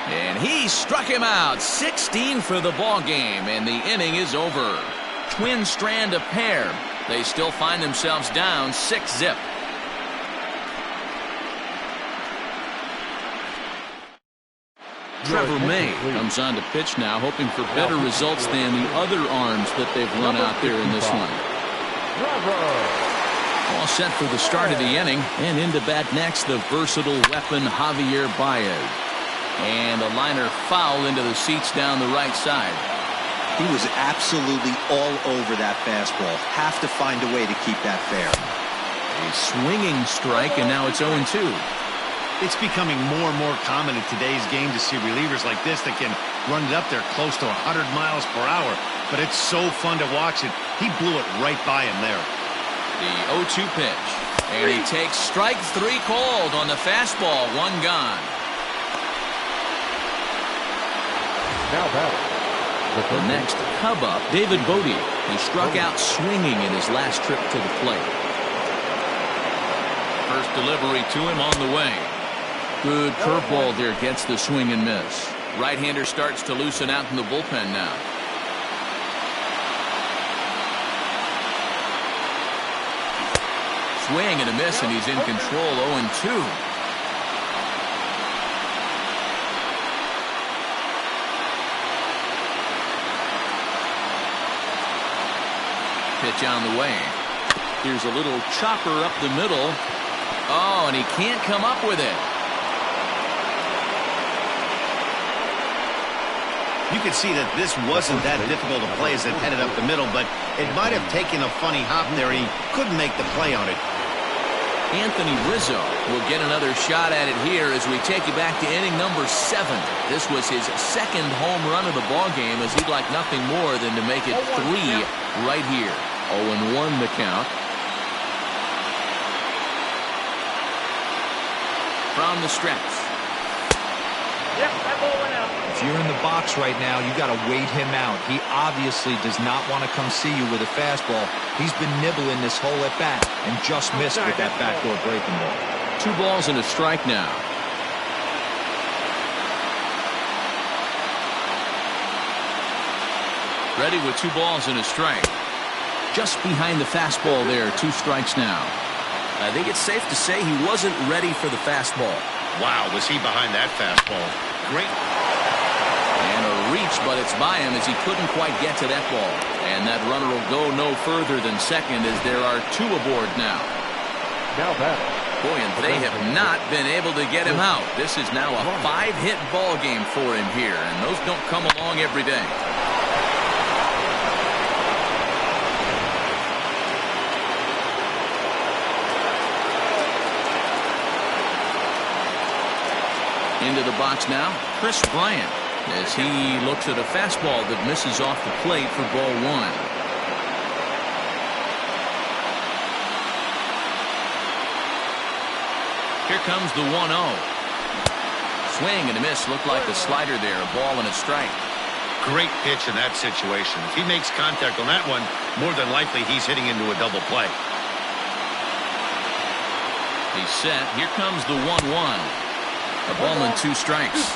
And he struck him out. 16 for the ball game, and the inning is over. Twin strand a pair. They still find themselves down 6-0. Trevor May comes on to pitch now, hoping for better results than the other arms that they've run out there in this one. All set for the start of the inning, and into bat next, the versatile weapon Javier Baez. And a liner foul into the seats down the right side. He was absolutely all over that fastball. Have to find a way to keep that fair. A swinging strike, and now it's 0-2. It's becoming more and more common in today's game to see relievers like this that can run it up there close to 100 miles per hour. But it's so fun to watch it. He blew it right by him there. The 0-2 pitch. And he takes strike 3 called on the fastball. 1 gone. Now batting. The next Cub up, David Bote. He struck out swinging in his last trip to the plate. First delivery to him on the way. Good curveball there, gets the swing and miss. Right-hander starts to loosen out in the bullpen now. Swing and a miss, and he's in control. 0-2. Pitch on the way. Here's a little chopper up the middle. Oh, and he can't come up with it. You could see that this wasn't that difficult to play as it headed up the middle, but it might have taken a funny hop there. He couldn't make the play on it. Anthony Rizzo will get another shot at it here as we take you back to inning number 7. This was his second home run of the ball game, as he'd like nothing more than to make it 3 right here. 0-1 the count. From the stretch. Yep, that ball went out. If you're in the box right now, you got to wait him out. He obviously does not want to come see you with a fastball. He's been nibbling this whole at bat and just missed with that backdoor breaking ball. 2 balls and a strike now. Ready with 2 balls and a strike. Just behind the fastball there. 2 strikes now. I think it's safe to say he wasn't ready for the fastball. Wow, was he behind that fastball? Great. And a reach, but it's by him as he couldn't quite get to that ball. And that runner will go no further than second as there are 2 aboard now. Now batting. Boy, and they have not been able to get him out. This is now a 5-hit ball game for him here, and those don't come along every day. Into the box now, Chris Bryant, as he looks at a fastball that misses off the plate for ball 1. Here comes the 1-0. Swing and a miss. Looked like a slider there. A ball and a strike. Great pitch in that situation. If he makes contact on that one, more than likely he's hitting into a double play. He's set. Here comes the 1-1. A ball and 2 strikes.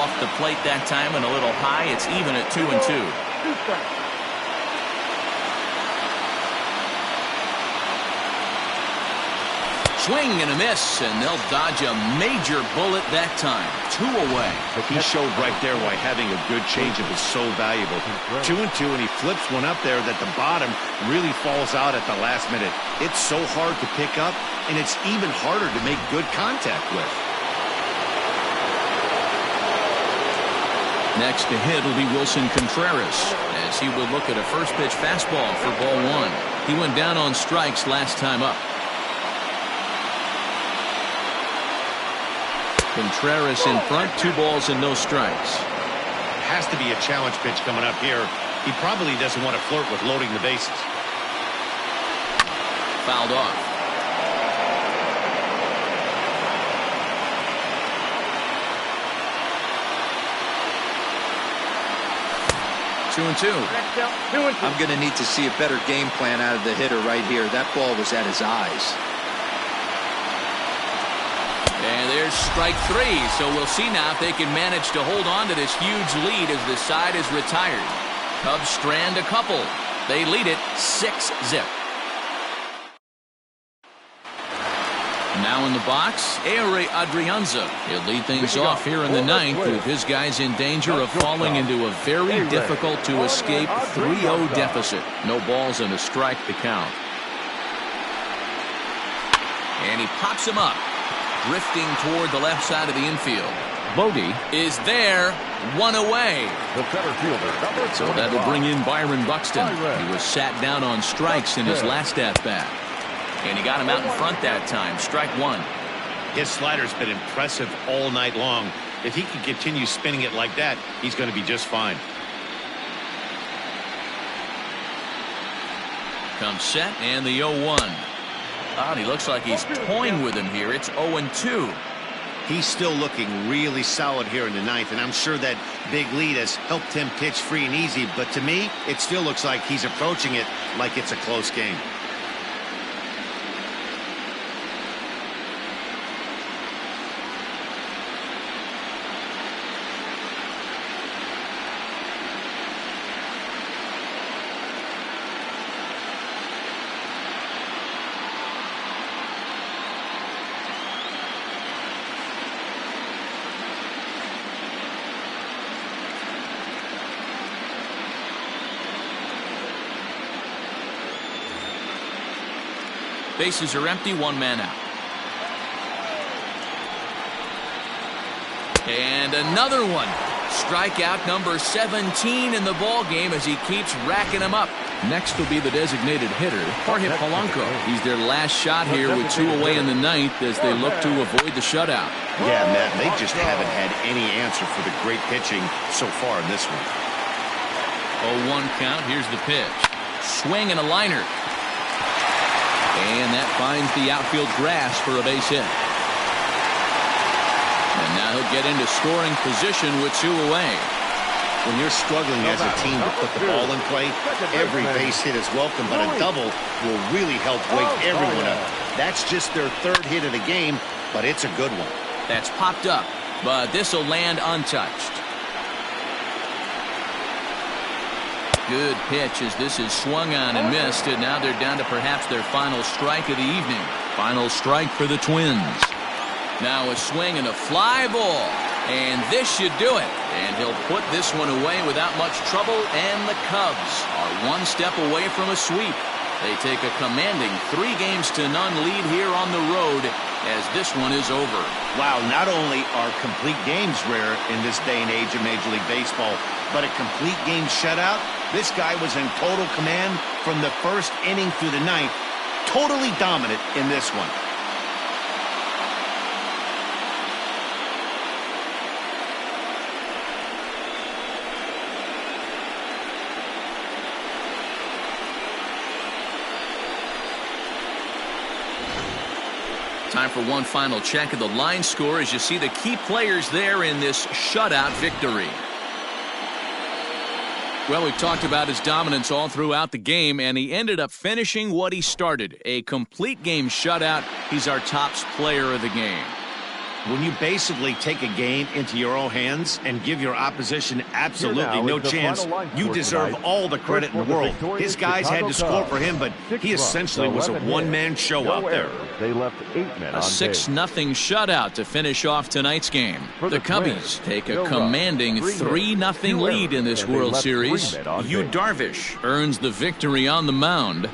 Off the plate that time and a little high. It's even at 2-2. Swing and a miss, and they'll dodge a major bullet that time. 2 away. He showed right there why having a good changeup is so valuable. 2-2, and he flips one up there that the bottom really falls out at the last minute. It's so hard to pick up, and it's even harder to make good contact with. Next to hit will be Wilson Contreras, as he will look at a first pitch fastball for ball 1. He went down on strikes last time up. Contreras in front, 2 balls and no strikes. Has to be a challenge pitch coming up here. He probably doesn't want to flirt with loading the bases. Fouled off. Two and two. I'm going to need to see a better game plan out of the hitter right here. That ball was at his eyes. And there's strike 3, so we'll see now if they can manage to hold on to this huge lead as the side is retired. Cubs strand a couple. They lead it 6-0. Now in the box, Ehire Adrianza. He'll lead things off here in the 9th with his guys in danger of falling into a very difficult to escape 3-0 deficit. No balls and a strike to count. And he pops him up, drifting toward the left side of the infield. Bote is there, one away. The center fielder, number So that'll bring in Byron Buxton. He was sat down on strikes in his last at-bat. And he got him out in front that time. Strike one. His slider's been impressive all night long. If he can continue spinning it like that, he's going to be just fine. Comes set and the 0-1. Oh, he looks like he's toying with him here. It's 0-2. He's still looking really solid here in the ninth, and I'm sure that big lead has helped him pitch free and easy. But to me, it still looks like he's approaching it like it's a close game. Bases are empty, one man out. And another one. Strikeout number 17 in the ball game as he keeps racking them up. Next will be the designated hitter, Jorge Polanco. He's their last shot here with 2 away in the ninth as they look to avoid the shutout. Yeah, Matt, they just haven't had any answer for the great pitching so far in this one. 0-1 count. Here's the pitch. Swing and a liner. And that finds the outfield grass for a base hit. And now he'll get into scoring position with 2 away. When you're struggling as a team to put the ball in play, every base hit is welcome, but a double will really help wake everyone up. That's just their 3rd hit of the game, but it's a good one. That's popped up, but this will land untouched. Good pitch as this is swung on and missed, and now they're down to perhaps their final strike of the evening. Final strike for the Twins. Now a swing and a fly ball, and this should do it. And he'll put this one away without much trouble, and the Cubs are 1 step away from a sweep. They take a commanding 3-0 lead here on the road as this one is over. Wow, not only are complete games rare in this day and age of Major League Baseball, but a complete game shutout. This guy was in total command from the 1st inning through the 9th. Totally dominant in this one. Time for one final check of the line score as you see the key players there in this shutout victory. Well, we've talked about his dominance all throughout the game, and he ended up finishing what he started. A complete game shutout. He's our top player of the game. When you basically take a game into your own hands and give your opposition absolutely no chance, you deserve all the credit in the world. His guys had to score for him, but he essentially was a one-man show out there. They left 8 men a 6-0 shutout to finish off tonight's game. The Cubbies take a commanding 3-0 lead in this World Series. Yu Darvish earns the victory on the mound.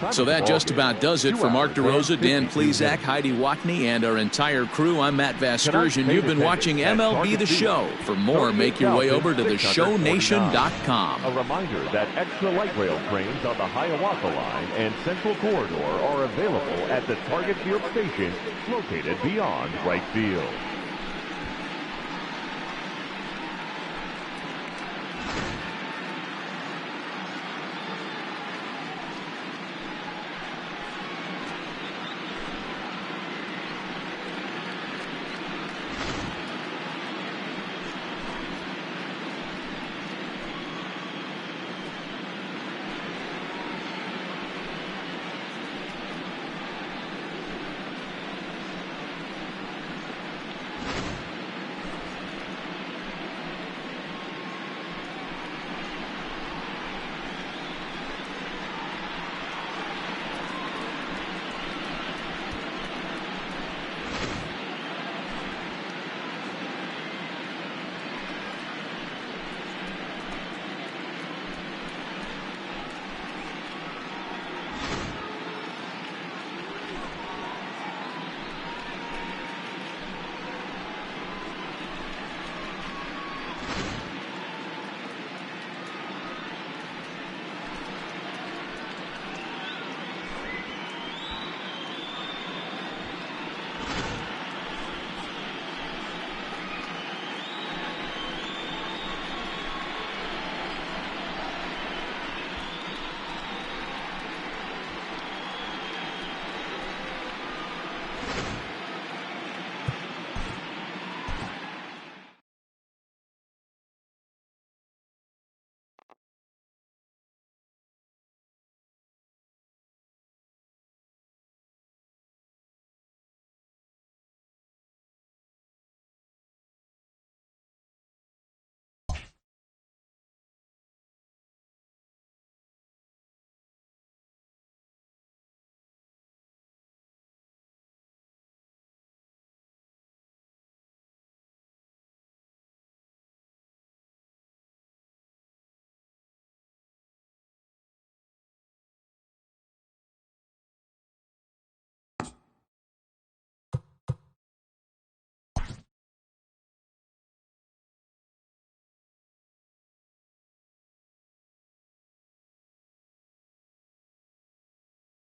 So that just about does it for Mark DeRosa, Dan Plesac, Heidi Watney, and our entire crew. I'm Matt Vasgersian. You've been watching MLB The Show. For more, make your way over to theshownation.com. A reminder that extra light rail trains on the Hiawatha Line and Central Corridor are available at the Target Field Station located beyond right field.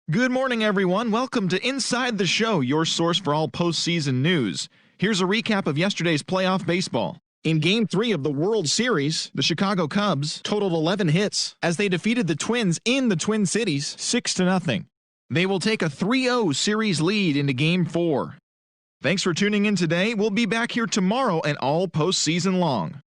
Good morning, everyone. Welcome to Inside the Show, your source for all postseason news. Here's a recap of yesterday's playoff baseball. In Game 3 of the World Series, the Chicago Cubs totaled 11 hits as they defeated the Twins in the Twin Cities 6-0. They will take a 3-0 series lead into Game 4. Thanks for tuning in today. We'll be back here tomorrow and all postseason long.